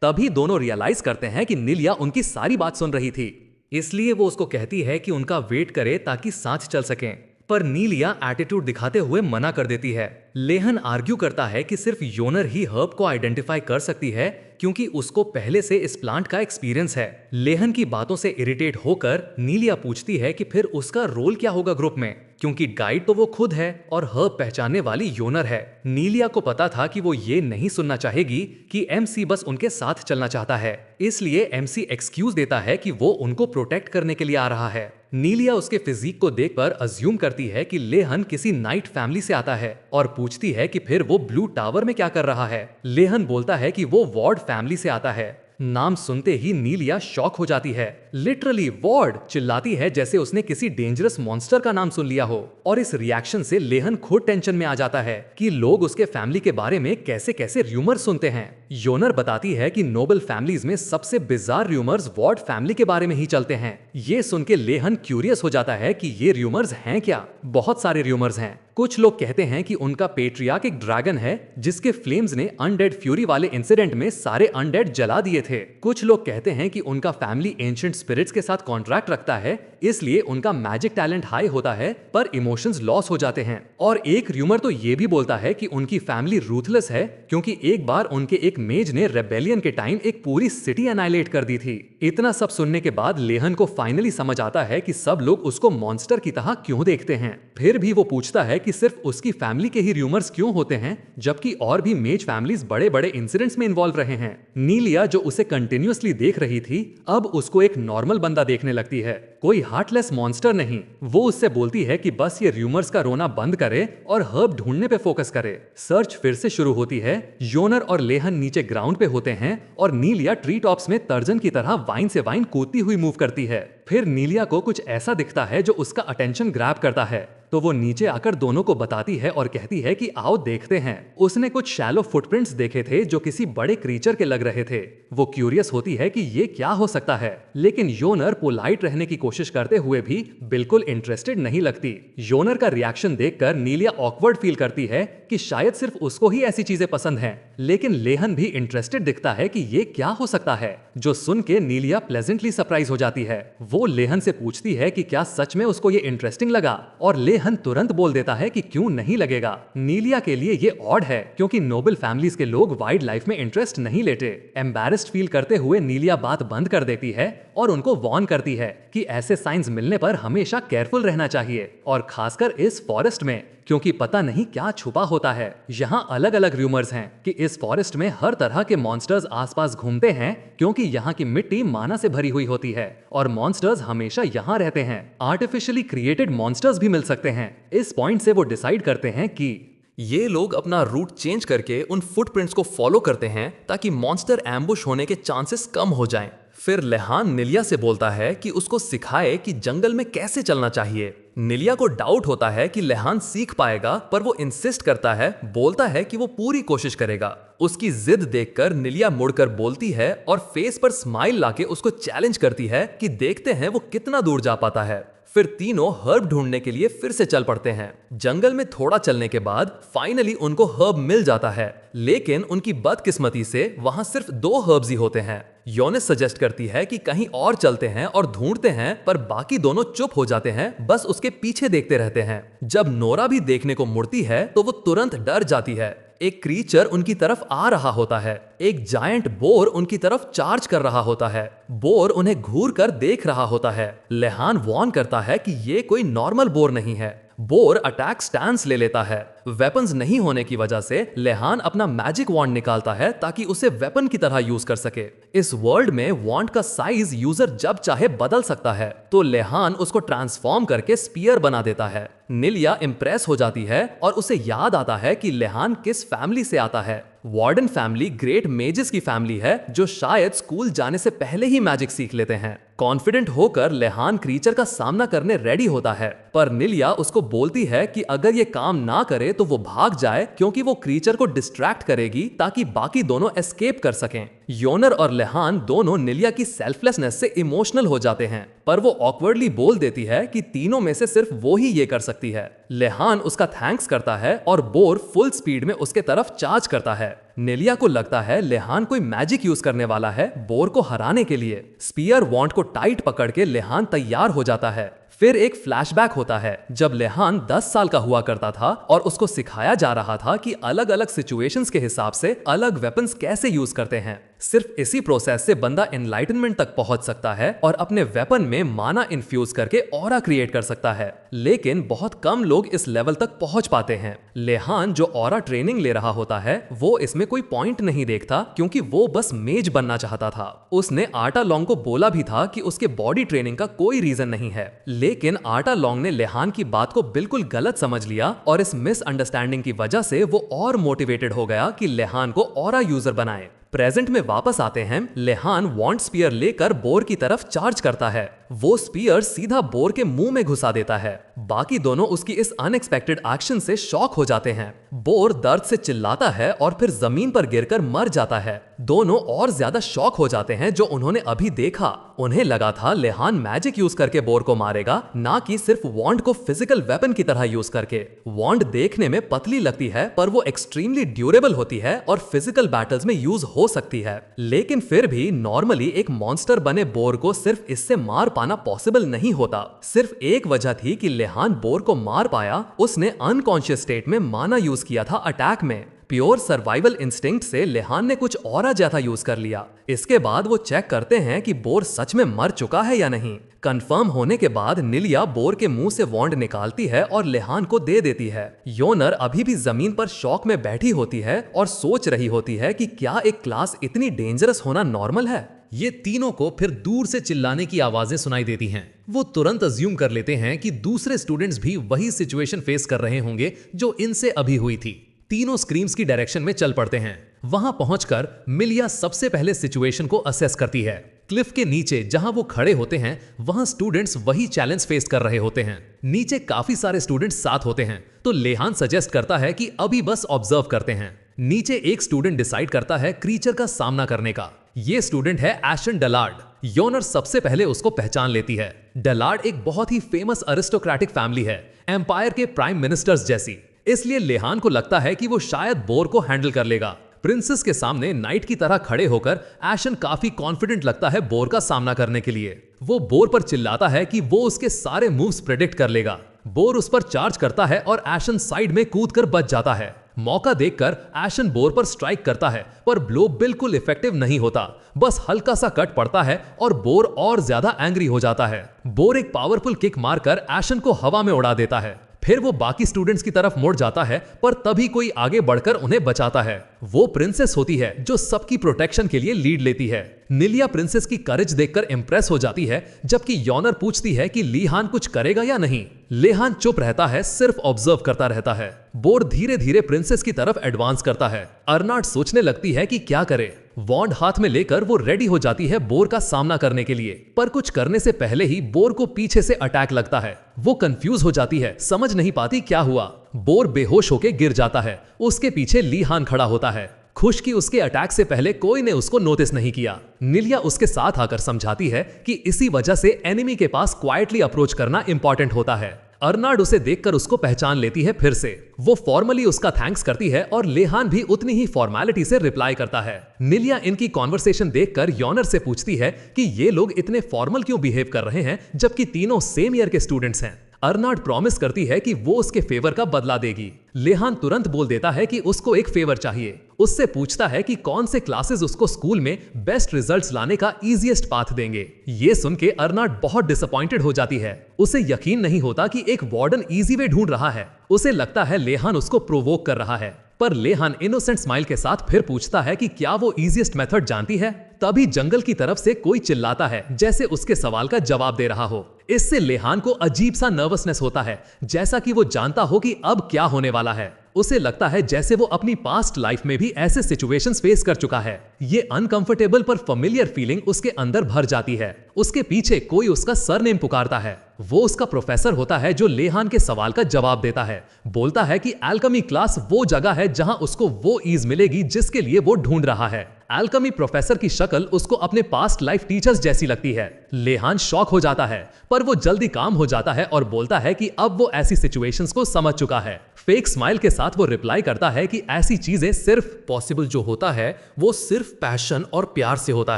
तभी दोनों रियलाइज करते हैं कि निलिया उनकी सारी बात सुन रही थी, इसलिए वो उसको कहती है कि उनका वेट करे ताकि सांस चल सकें। पर नीलिया एटीट्यूड दिखाते हुए मना कर देती है। लेहन आर्ग्यू करता है कि सिर्फ योनर ही हर्ब को आइडेंटिफाई कर सकती है क्योंकि उसको पहले से इस प्लांट का एक्सपीरियंस है। लेहन की बातों से इरिटेट होकर नीलिया पूछती है कि फिर उसका रोल क्या होगा ग्रुप में, क्योंकि गाइड तो वो खुद है और हर्ब पहचानने वाली योनर है। नीलिया को पता था कि वो ये नहीं सुनना चाहेगी कि एमसी बस उनके साथ चलना चाहता है, इसलिए एमसी एक्सक्यूज देता है कि वो उनको प्रोटेक्ट करने के लिए आ रहा है। नीलिया उसके फिजिक को देखकर अज्यूम करती है कि लेहन किसी नाइट फैमिली से आता है और पूछती है कि फिर वो ब्लू टावर में क्या कर रहा है। लेहन बोलता है कि वो वॉर्ड फैमिली से आता है। नाम सुनते ही नीलिया शॉक हो जाती है। लिटरली वॉर्ड चिल्लाती है जैसे उसने किसी डेंजरस मॉन्स्टर का नाम सुन लिया हो। और इस रिएक्शन से लेहन खुद टेंशन में आ जाता है कि लोग उसके फैमिली के बारे में कैसे कैसे र्यूमर सुनते हैं। योनर बताती है कि नोबल फैमिलीज में सबसे बिजार र्यूमर्स वॉर्ड फैमिली के बारे में ही चलते हैं। ये सुन के लेहन क्यूरियस हो जाता है कि ये र्यूमर्स हैं क्या। बहुत सारे र्यूमर्स हैं। कुछ लोग कहते हैं कि उनका पेट्रियार्क एक ड्रैगन है जिसके फ्लेम्स ने अनडेड फ्यूरी वाले इंसिडेंट में सारे अनडेड जला दिए थे। कुछ लोग कहते हैं कि उनका फैमिली एंशिएंट स्पिरिट्स के साथ कॉन्ट्रैक्ट रखता है, इसलिए उनका मैजिक टैलेंट हाई होता है पर इमोशंस लॉस हो जाते हैं। और एक र्यूमर तो ये भी बोलता है कि उनकी फैमिली रूथलेस है क्योंकि एक बार उनके एक मेज ने रेबेलियन के टाइम एक पूरी सिटी एनाइलेट कर दी थी। इतना सब सुनने के बाद लेहन को फाइनली समझ आता है कि सब लोग उसको मॉन्स्टर की तरह क्यों देखते हैं। फिर भी वो पूछता है कि सिर्फ उसकी फैमिली के ही र्यूमर्स क्यों होते हैं जबकि और भी मेज फैमिलीज बड़े बड़े इंसिडेंट्स में इन्वॉल्व रहे हैं। नीलिया जो उसे कंटिन्यूअसली देख रही थी अब उसको एक नॉर्मल बंदा देखने लगती है, कोई हार्टलेस मॉन्स्टर नहीं। वो उससे बोलती है कि बस ये र्यूमर्स का रोना बंद करे और हर्ब ढूंढने पे फोकस करे। सर्च फिर से शुरू होती है। योनर और लेहन नीचे ग्राउंड पे होते हैं और नीलिया ट्री टॉप्स में तर्जन की तरह वाइन से वाइन कूदती हुई मूव करती है। फिर नीलिया को कुछ ऐसा दिखता है जो उसका अटेंशन ग्रैब करता है, तो वो नीचे आकर दोनों को बताती है और कहती है कि आओ देखते हैं। उसने कुछ शैलो फुटप्रिंट्स देखे थे जो किसी बड़े क्रीचर के लग रहे थे। वो क्यूरियस होती है कि ये क्या हो सकता है, लेकिन योनर पोलाइट रहने की कोशिश करते हुए भी बिल्कुल इंटरेस्टेड नहीं लगती। योनर का रिएक्शन देखकर नीलिया ऑकवर्ड फील करती है कि शायद सिर्फ उसको ही ऐसी चीजें पसंद हैं, लेकिन लेहन भी इंटरेस्टेड दिखता है कि ये क्या हो सकता है, जो सुन के नीलिया प्लेजेंटली सरप्राइज हो जाती है। वो लेहन से पूछती है कि क्या सच में उसको ये इंटरेस्टिंग लगा और लेहन तुरंत बोल देता है कि क्यों नहीं लगेगा। नीलिया के लिए ये ऑड है क्योंकि नोबल फैमिलीज के लोग वाइल्ड लाइफ में इंटरेस्ट नहीं लेते। एम्बैरेस्ड फील करते हुए नीलिया बात बंद कर देती है और उनको वार्न करती है कि ऐसे साइंस मिलने पर हमेशा केयरफुल रहना चाहिए और खासकर इस फॉरेस्ट में, क्योंकि पता नहीं क्या छुपा होता है। यहाँ अलग अलग रूमर्स हैं कि इस फॉरेस्ट में हर तरह के मॉन्स्टर्स आसपास घूमते हैं क्योंकि यहाँ की मिट्टी माना से भरी हुई होती है और मॉन्स्टर्स हमेशा यहाँ रहते हैं। आर्टिफिशियली क्रिएटेड मॉन्स्टर्स भी मिल सकते हैं। इस पॉइंट से वो डिसाइड करते हैं कि
ये लोग अपना रूट चेंज करके उन फुटप्रिंट्स को फॉलो करते हैं ताकि मॉन्स्टर एम्बुश होने के चांसेस कम हो जाएं। फिर लेहान निलिया से बोलता है कि उसको सिखाए कि जंगल में कैसे चलना चाहिए। निलिया को डाउट होता है कि लेहान सीख पाएगा, पर वो इंसिस्ट करता है, बोलता है कि वो पूरी कोशिश करेगा। उसकी जिद देखकर निलिया मुड़कर बोलती है और फेस पर स्माइल लाके उसको चैलेंज करती है कि देखते हैं वो कितना दूर जा पाता है। फिर तीनों हर्ब ढूंढने के लिए फिर से चल पड़ते हैं। जंगल में थोड़ा चलने के बाद फाइनली उनको हर्ब मिल जाता है, लेकिन उनकी बदकिस्मती से वहां सिर्फ 2 हर्ब्स ही होते हैं। योनिस सजेस्ट करती है कि कहीं और चलते हैं और ढूंढते हैं, पर बाकी दोनों चुप हो जाते हैं, बस उसके पीछे देखते रहते हैं। जब नोरा भी देखने को मुड़ती है तो वो तुरंत डर जाती है। एक क्रीचर उनकी तरफ आ रहा होता है। एक जायंट बोर उनकी तरफ चार्ज कर रहा होता है। बोर उन्हें घूर कर देख रहा होता है। लेहान वॉर्न करता है कि ये कोई नॉर्मल बोर नहीं है। बोर अटैक स्टैंस ले लेता है। वेपन्स नहीं होने की वजह से लेहान अपना मैजिक वॉन्ड निकालता है ताकि उसे वेपन की तरह यूज कर सके। इस वर्ल्ड में वॉन्ड का साइज यूजर जब चाहे बदल सकता है, तो लेहान उसको ट्रांसफॉर्म करके स्पीयर बना देता है। निलिया इंप्रेस हो जाती है और उसे याद आता है कि लेहान किस फैमिली से आता है। वार्डन फैमिली ग्रेट मेजेस की फैमिली है जो शायद स्कूल जाने से पहले ही मैजिक सीख लेते हैं। कॉन्फिडेंट होकर लेहान क्रीचर का सामना करने रेडी होता है, पर निलिया उसको बोलती है कि अगर ये काम ना करे तो वो भाग जाए क्योंकि वो क्रीचर को डिस्ट्रैक्ट करेगी ताकि बाकी दोनों एस्केप कर सकें। योनर और लेहान दोनों निलिया की सेल्फलेसनेस से इमोशनल हो जाते हैं, पर वो ऑकवर्डली बोल देती है कि तीनों में से सिर्फ वो ही ये कर सकती है। लेहान उसका थैंक्स करता है और बोर फुल स्पीड में उसके तरफ चार्ज करता है। निलिया को लगता है लेहान कोई मैजिक यूज करने वाला है बोर को हराने के लिए। स्पीयर वॉन्ड को टाइट पकड़ के लेहान तैयार हो जाता है। फिर एक फ्लैशबैक होता है जब लेहान 10 साल का हुआ करता था और उसको सिखाया जा रहा था कि अलग अलग सिचुएशंस के हिसाब से अलग वेपन्स कैसे यूज करते हैं। सिर्फ इसी प्रोसेस से बंदा एनलाइटनमेंट तक पहुंच सकता है और अपने वेपन में माना इन्फ्यूज करके ऑरा क्रिएट कर सकता है, लेकिन बहुत कम लोग इस लेवल तक पहुंच पाते हैं। लेहान जो ऑरा ट्रेनिंग ले रहा होता है वो इसमें कोई पॉइंट नहीं देखता क्योंकि वो बस मेज बनना चाहता था। उसने आटा लॉन्ग को बोला भी था कि उसके बॉडी ट्रेनिंग का कोई रीजन नहीं है, लेकिन आटा लॉन्ग ने लेहान की बात को बिल्कुल गलत समझ लिया और इस मिसअंडरस्टैंडिंग की वजह से वो और मोटिवेटेड हो गया कि लेहान को ऑरा यूजर बनाए। प्रेजेंट में वापस आते हैं। लेहान वॉन्ड स्पीयर लेकर बोर की तरफ चार्ज करता है। वो स्पीयर सीधा बोर के मुंह में घुसा देता है। बाकी दोनों उसकी इस अनएक्सपेक्टेड एक्शन से शॉक हो जाते हैं। बोर दर्द से चिल्लाता है और फिर जमीन पर गिरकर मर जाता है। दोनों और ज्यादा शॉक हो जाते हैं जो उन्होंने अभी देखा। उन्हें लगा था लेहान मैजिक यूज करके बोर को मारेगा, ना कि सिर्फ वॉन्ड को फिजिकल वेपन की तरह यूज करके। वॉन्ड देखने में पतली लगती है पर वो एक्सट्रीमली ड्यूरेबल होती है और फिजिकल बैटल्स में यूज हो सकती है। लेकिन फिर भी नॉर्मली एक मॉन्स्टर बने बोर को सिर्फ इससे मार पाना पॉसिबल नहीं होता। सिर्फ एक वजह थी कि लेहान बोर को मार पाया, उसने अनकॉन्शियस स्टेट में माना यूज किया था अटैक में। प्योर सर्वाइवल इंस्टिंक्ट से लेहान ने कुछ और ज्यादा यूज कर लिया। इसके बाद वो चेक करते हैं कि बोर सच में मर चुका है या नहीं। कंफर्म होने के बाद निलिया बोर के मुंह से वॉन्ड निकालती है और लेहान को दे देती है। योनर अभी भी जमीन पर शॉक में बैठी होती है और सोच रही होती है कि क्या एक क्लास इतनी डेंजरस होना नॉर्मल है।
ये तीनों को फिर दूर से चिल्लाने की आवाजें सुनाई देती हैं। वो तुरंत अज्यूम कर लेते हैं कि दूसरे स्टूडेंट्स भी वही सिचुएशन फेस कर रहे होंगे जो इनसे अभी हुई थी। तीनों स्क्रीम्स की डायरेक्शन में चल पड़ते हैं। वहां पहुंचकर मिलिया सबसे पहले सिचुएशन को असेस करती है। क्लिफ के नीचे जहां वो खड़े होते हैं वहां स्टूडेंट्स वही चैलेंज फेस कर रहे होते हैं। नीचे काफी सारे स्टूडेंट्स साथ होते हैं, तो लेहान सजेस्ट करता है कि अभी बस ऑब्जर्व करते हैं। नीचे एक स्टूडेंट डिसाइड करता है क्रीचर का सामना करने का। ये स्टूडेंट है एशन डलार्ड। योनर सबसे पहले उसको पहचान लेती है। डलार्ड एक बहुत ही फेमस अरिस्टोक्रेटिक फैमिली है, एम्पायर के प्राइम मिनिस्टर्स जैसी। इसलिए लेहान को लगता है कि वो शायद बोर को हैंडल कर लेगा। प्रिंसेस के सामने नाइट की तरह खड़े होकर एशन काफी कॉन्फिडेंट लगता है बोर का सामना करने के लिए। वो बोर पर चिल्लाता है कि वो उसके सारे मूव्स प्रेडिक्ट कर लेगा। बोर उस पर चार्ज करता है और एशन साइड में कूदकर बच जाता है। मौका देखकर एशन बोर पर स्ट्राइक करता है, पर ब्लो बिल्कुल इफेक्टिव नहीं होता। बस हल्का सा कट पड़ता है और बोर और ज्यादा एंग्री हो जाता है। बोर एक पावरफुल किक मारकर एशन को हवा में उड़ा देता है। फिर वो बाकी स्टूडेंट्स की तरफ मुड़ जाता है, पर तभी कोई आगे बढ़कर उन्हें बचाता है। वो प्रिंसेस होती है जो सबकी प्रोटेक्शन के लिए लीड लेती है। निलिया प्रिंसेस की करेज देखकर इंप्रेस हो जाती है, जबकि योनर पूछती है कि लेहान कुछ करेगा या नहीं। लेहान चुप रहता है, सिर्फ ऑब्जर्व करता रहता है। बोर धीरे धीरे प्रिंसेस की तरफ एडवांस करता है। अर्नाट सोचने लगती है कि क्या करे। वॉन्ड हाथ में लेकर वो रेडी हो जाती है बोर का सामना करने के लिए, पर कुछ करने से पहले ही बोर को पीछे से अटैक लगता है। वो कंफ्यूज हो जाती है, समझ नहीं पाती क्या हुआ। बोर बेहोश होकर गिर जाता है। उसके पीछे लेहान खड़ा होता है, खुश कि उसके अटैक से पहले कोई ने उसको नोटिस नहीं किया। निलिया उसके साथ आकर समझाती है कि इसी वजह से एनिमी के पास क्वाइटली अप्रोच करना इंपॉर्टेंट होता है। अर्नाड उसे देखकर उसको पहचान लेती है फिर से। वो फॉर्मली उसका थैंक्स करती है और लेहान भी उतनी ही फॉर्मेलिटी से रिप्लाई करता है। निलिया इनकी कॉन्वर्सेशन देखकर योनर से पूछती है कि ये लोग इतने फॉर्मल क्यों बिहेव कर रहे हैं जबकि तीनों सेम ईयर के स्टूडेंट्स हैं। अर्नाड प्रॉमिस करती है कि वो उसके फेवर का बदला देगी। लेहान तुरंत बोल देता है कि उसको एक फेवर चाहिए। उससे पूछता है कि कौन से क्लासेस उसको स्कूल में बेस्ट रिजल्ट्स लाने का इजीएस्ट पाथ देंगे। ये सुन के अर्नाड बहुत डिसअपॉइंटेड हो जाती है। उसे यकीन नहीं होता कि एक वार्डन इजी वे ढूंढ रहा है। उसे लगता है लेहान उसको प्रोवोक कर रहा है, पर लेहान इनोसेंट स्माइल के साथ फिर पूछता है कि क्या वो इजीएस्ट मेथड जानती है। तभी जंगल की तरफ से कोई चिल्लाता है, जैसे उसके सवाल का जवाब दे रहा हो। इससे लेहान को अजीब सा नर्वसनेस होता है, जैसा कि वो जानता हो कि अब क्या होने वाला है। उसे लगता है जैसे वो अपनी पास्ट लाइफ में भी ऐसे सिचुएशंस फेस कर चुका है। ये अनकंफर्टेबल पर फेमिलियर फीलिंग उसके अंदर भर जाती है। उसके पीछे कोई उसका सरनेम पुकारता है। वो उसका प्रोफेसर होता है जो लेहान के सवाल का जवाब देता है। बोलता है कि एल्केमी क्लास वो जगह है जहां उसको वो ईज मिलेगी जिसके लिए वो ढूंढ रहा है। एल्केमी प्रोफेसर की शक्ल उसको अपने पास्ट लाइफ टीचर्स जैसी लगती है। लेहान शॉक हो जाता है, पर वो जल्दी काम हो जाता है और बोलता है कि अब वो ऐसी सिचुएशंस को समझ चुका है। फेक स्माइल के साथ वो रिप्लाई करता है कि ऐसी चीजें सिर्फ
पॉसिबल जो होता है वो सिर्फ पैशन और प्यार से होता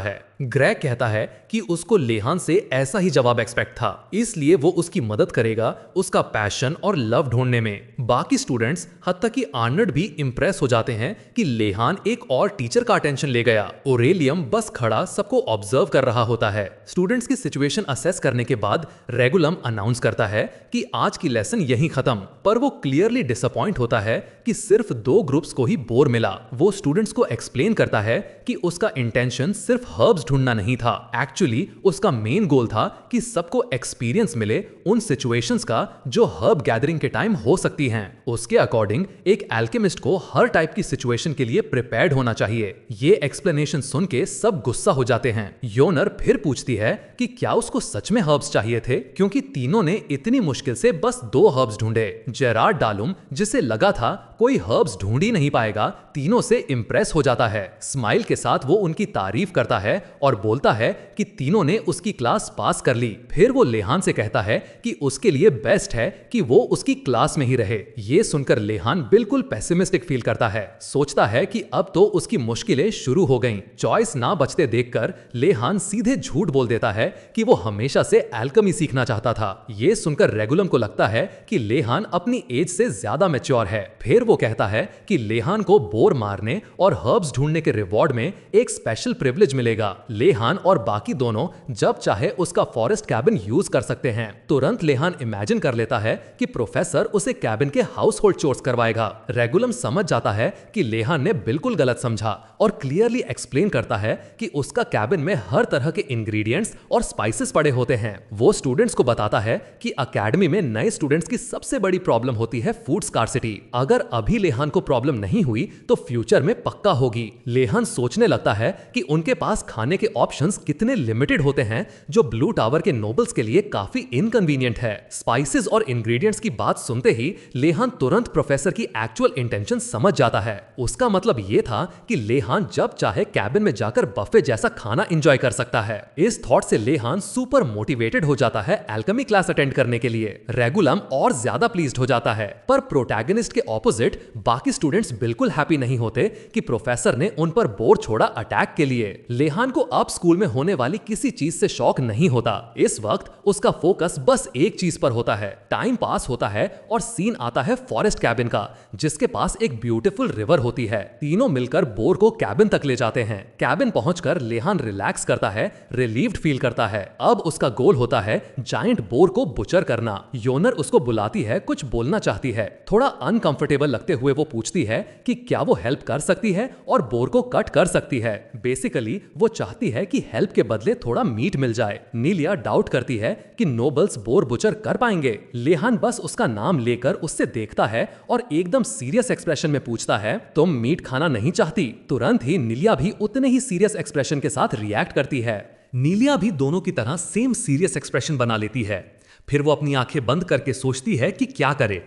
है। ग्रेग कहता है कि उसको लेहान से ऐसा ही जवाब एक्सपेक्ट था, इसलिए वो उसकी मदद करेगा उसका पैशन और लव ढूंढने में। बाकी स्टूडेंट्स हत्ता कि आर्नल्ड भी इंप्रेस हो जाते हैं कि लेहान एक और टीचर का अटेंशन ले गया। ओरेलियम बस खड़ा सबको ऑब्जर्व कर रहा होता है। स्टूडेंट्स की सिचुएशन असेस करने के बाद रेगुलम अनाउंस करता है कि आज की लेसन यहीं खत्म, पर वो क्लियरली डिसअपॉइंट होता है कि सिर्फ 2 ग्रुप्स को ही बोर मिला। वो स्टूडेंट्स को एक्सप्लेन करता है कि उसका इंटेंशन सिर्फ हर्ब्स
ढूंढना नहीं था। एक्चुअली उसका मेन गोल था कि सबको एक्सपीरियंस मिले उन सिचुएशंस का जो हर्ब गैदरिंग के टाइम हो सकती हैं। उसके अकॉर्डिंग एक एल्केमिस्ट को हर टाइप की सिचुएशन के लिए प्रिपेयर्ड होना चाहिए। ये एक्सप्लेनेशन सुन के सब गुस्सा हो जाते हैं। योनर फिर पूछती है कि क्या उसको सच में हर्ब्स चाहिए थे, क्योंकि तीनों ने इतनी मुश्किल से बस 2 हर्ब्स ढूंढे। जेरार्ड डालुम, जिसे लगा था कोई हर्ब्स ढूंढ ही नहीं पाएगा, तीनों से इंप्रेस हो जाता है। स्माइल के साथ वो उनकी तारीफ करता है और बोलता है कि तीनों ने उसकी क्लास पास कर ली। फिर वो लेहान से कहता है कि उसके लिए बेस्ट है कि वो उसकी क्लास में ही रहे। ये सुनकर लेहान बिल्कुल पेसिमिस्टिक फील करता है। सोचता है कि अब तो उसकी मुश्किलें शुरू हो गईं। चॉइस ना बचते देखकर लेहान सीधे झूठ बोल देता है कि वो हमेशा से एल्केमी सीखना चाहता था। ये सुनकर रेगुलम को लगता है कि लेहान अपनी एज से ज्यादा मैच्योर है। फिर वो कहता है कि लेहान को बोर मारने और हर्ब्स ढूंढने के रिवॉर्ड में एक स्पेशल प्रिविलेज मिलेगा। लेहान और बाकी दोनों जब चाहे उसका फॉरेस्ट कैबिन यूज कर सकते हैं। तुरंत लेहान इमेजिन कर लेता है कि प्रोफेसर उसे कैबिन के हाउस होल्ड चोर्स करवाएगा। रेगुलम समझ जाता है कि लेहान ने बिल्कुल गलत समझा और क्लियरली एक्सप्लेन करता है कि उसका कैबिन में हर तरह के इंग्रेडिएंट्स और स्पाइसेस पड़े होते हैं। वो स्टूडेंट्स को बताता है कि अकेडमी में नए स्टूडेंट्स की सबसे बड़ी प्रॉब्लम होती है फूड स्कार्सिटी। अगर अभी लेहान को प्रॉब्लम नहीं हुई तो फ्यूचर में पक्का होगी। लेहान सोचने लगता है कि उनके पास खाने के ऑप्शंस कितने लिमिटेड होते हैं, जो ब्लू टावर के नोबल्स के लिए काफी इनकन्वीनियंट है। स्पाइसेस और इंग्रेडिएंट्स की बात सुनते ही लेहान तुरंत प्रोफेसर की एक्चुअल इंटेंशन समझ जाता है। उसका मतलब ये था कि लेहान जब चाहे कैबिन में जाकर बफे जैसा खाना एंजॉय कर सकता है। इस थॉट से लेहान सुपर मोटिवेटेड हो जाता है एल्केमी क्लास अटेंड करने के लिए। रेगुलम और ज्यादा प्लीज्ड हो जाता है, पर प्रोटैगनिस्ट के ऑपोजिट बाकी स्टूडेंट्स बिल्कुल हैप्पी नहीं होते कि प्रोफेसर ने उन पर बोर छोड़ा अटैक के लिए। लेहान को अब स्कूल में होने वाली किसी चीज से शौक नहीं होता। इस वक्त उसका फोकस बस एक चीज पर होता है। टाइम पास होता है और सीन आता है फॉरेस्ट कैबिन का, जिसके पास एक ब्यूटीफुल रिवर होती है। तीनों मिलकर बोर को कैबिन तक ले जाते हैं। कैबिन पहुंचकर लेहान रिलैक्स करता है, रिलीव्ड फील करता है। अब उसका गोल होता है जायंट बोर को बुचर करना। योनर उसको बुलाती है, कुछ बोलना चाहती है। थोड़ा अनकंफर्टेबल लगते हुए वो पूछती है कि क्या वो हेल्प कर सकती है और बोर को कट कर सकती है। बेसिकली वो चाहती है कि हेल्प के बदले थोड़ा मीट मिल जाए। नीलिया डाउट करती है कि नोबल्स बोर बुचर कर पाएंगे। लेहान बस उसका नाम लेकर उससे देखता है और एकदम सीरियस एक्सप्रेशन में पूछता है, तुम मीट खाना नहीं चाहती? तुरंत ही नीलिया भी उतने ही सीरियस एक्सप्रेशन के साथ रिएक्ट करती है। नीलिया भी दोनों की तरह सेम सीरियस एक्सप्रेशन बना लेती है। फिर वो अपनी आंखें बंद करके सोचती है कि क्या करे।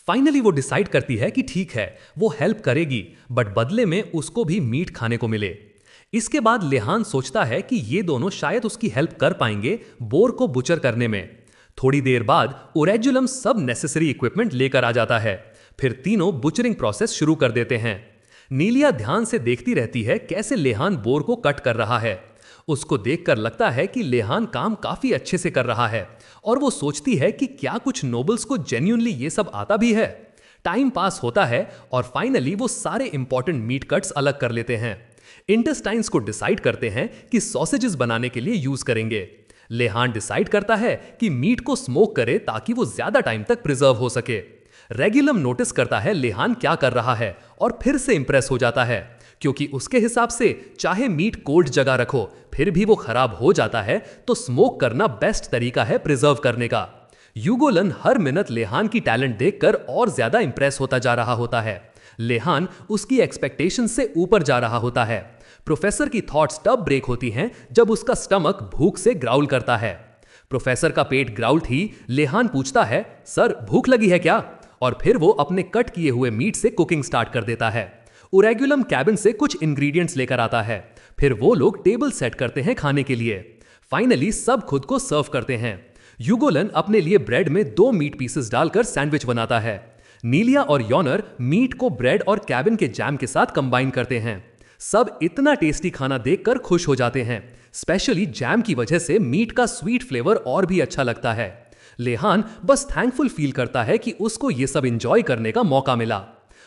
फाइनली वो डिसाइड करती है कि ठीक है, वो हेल्प करेगी, बट बदले में उसको भी मीट खाने को मिले। इसके बाद लेहान सोचता है कि ये दोनों शायद उसकी हेल्प कर पाएंगे बोर को बुचर करने में। थोड़ी देर बाद ओरेजुलम सब नेसेसरी इक्विपमेंट लेकर आ जाता है। फिर तीनों बुचरिंग प्रोसेस शुरू कर देते हैं। नीलिया ध्यान से देखती रहती है कैसे लेहान बोर को कट कर रहा है। उसको देखकर लगता है कि लेहान काम काफी अच्छे से कर रहा है और वो सोचती है कि क्या कुछ नोबल्स को जेन्युइनली ये सब आता भी है। टाइम पास होता है और फाइनली वो सारे इंपॉर्टेंट मीट कट्स अलग कर लेते हैं। इंटेस्टाइन्स को डिसाइड करते हैं कि सॉसेजेस बनाने के लिए यूज करेंगे। लेहान डिसाइड करता है कि मीट को स्मोक करे ताकि वो ज्यादा टाइम तक प्रिजर्व हो सके। रेगुलम नोटिस करता है लेहान क्या कर रहा है और फिर से इंप्रेस हो जाता है, क्योंकि उसके हिसाब से चाहे मीट कोल्ड जगह रखो फिर भी वो खराब हो जाता है, तो स्मोक करना बेस्ट तरीका है प्रिजर्व करने का। यूगोलन हर मिनट लेहान की टैलेंट देखकर और ज्यादा इंप्रेस होता जा रहा होता है। लेहान उसकी एक्सपेक्टेशन से ऊपर जा रहा होता है। प्रोफेसर की थॉट्स तब ब्रेक होती हैं जब उसका स्टमक भूख से ग्राउल करता है। प्रोफेसर का पेट ग्राउल्ड ही लेहान पूछता है, सर भूख लगी है क्या? और फिर वो अपने कट किए हुए मीट से कुकिंग स्टार्ट कर देता है। ओरेगुलम कैबिन से कुछ इंग्रेडिएंट्स लेकर आता है। फिर वो लोग टेबल सेट करते हैं खाने के लिए। फाइनली सब खुद को सर्व करते हैं। यूगोलन अपने लिए ब्रेड में 2 मीट पीसेस डालकर सैंडविच बनाता है। नीलिया और योनर मीट को ब्रेड और कैबिन के जैम के साथ कंबाइन करते हैं। सब इतना टेस्टी खाना देखकर खुश हो जाते हैं। स्पेशली जैम की वजह से मीट का स्वीट फ्लेवर और भी अच्छा लगता है। लेहान बस थैंकफुल फील करता है कि उसको ये सब एंजॉय करने का मौका मिला।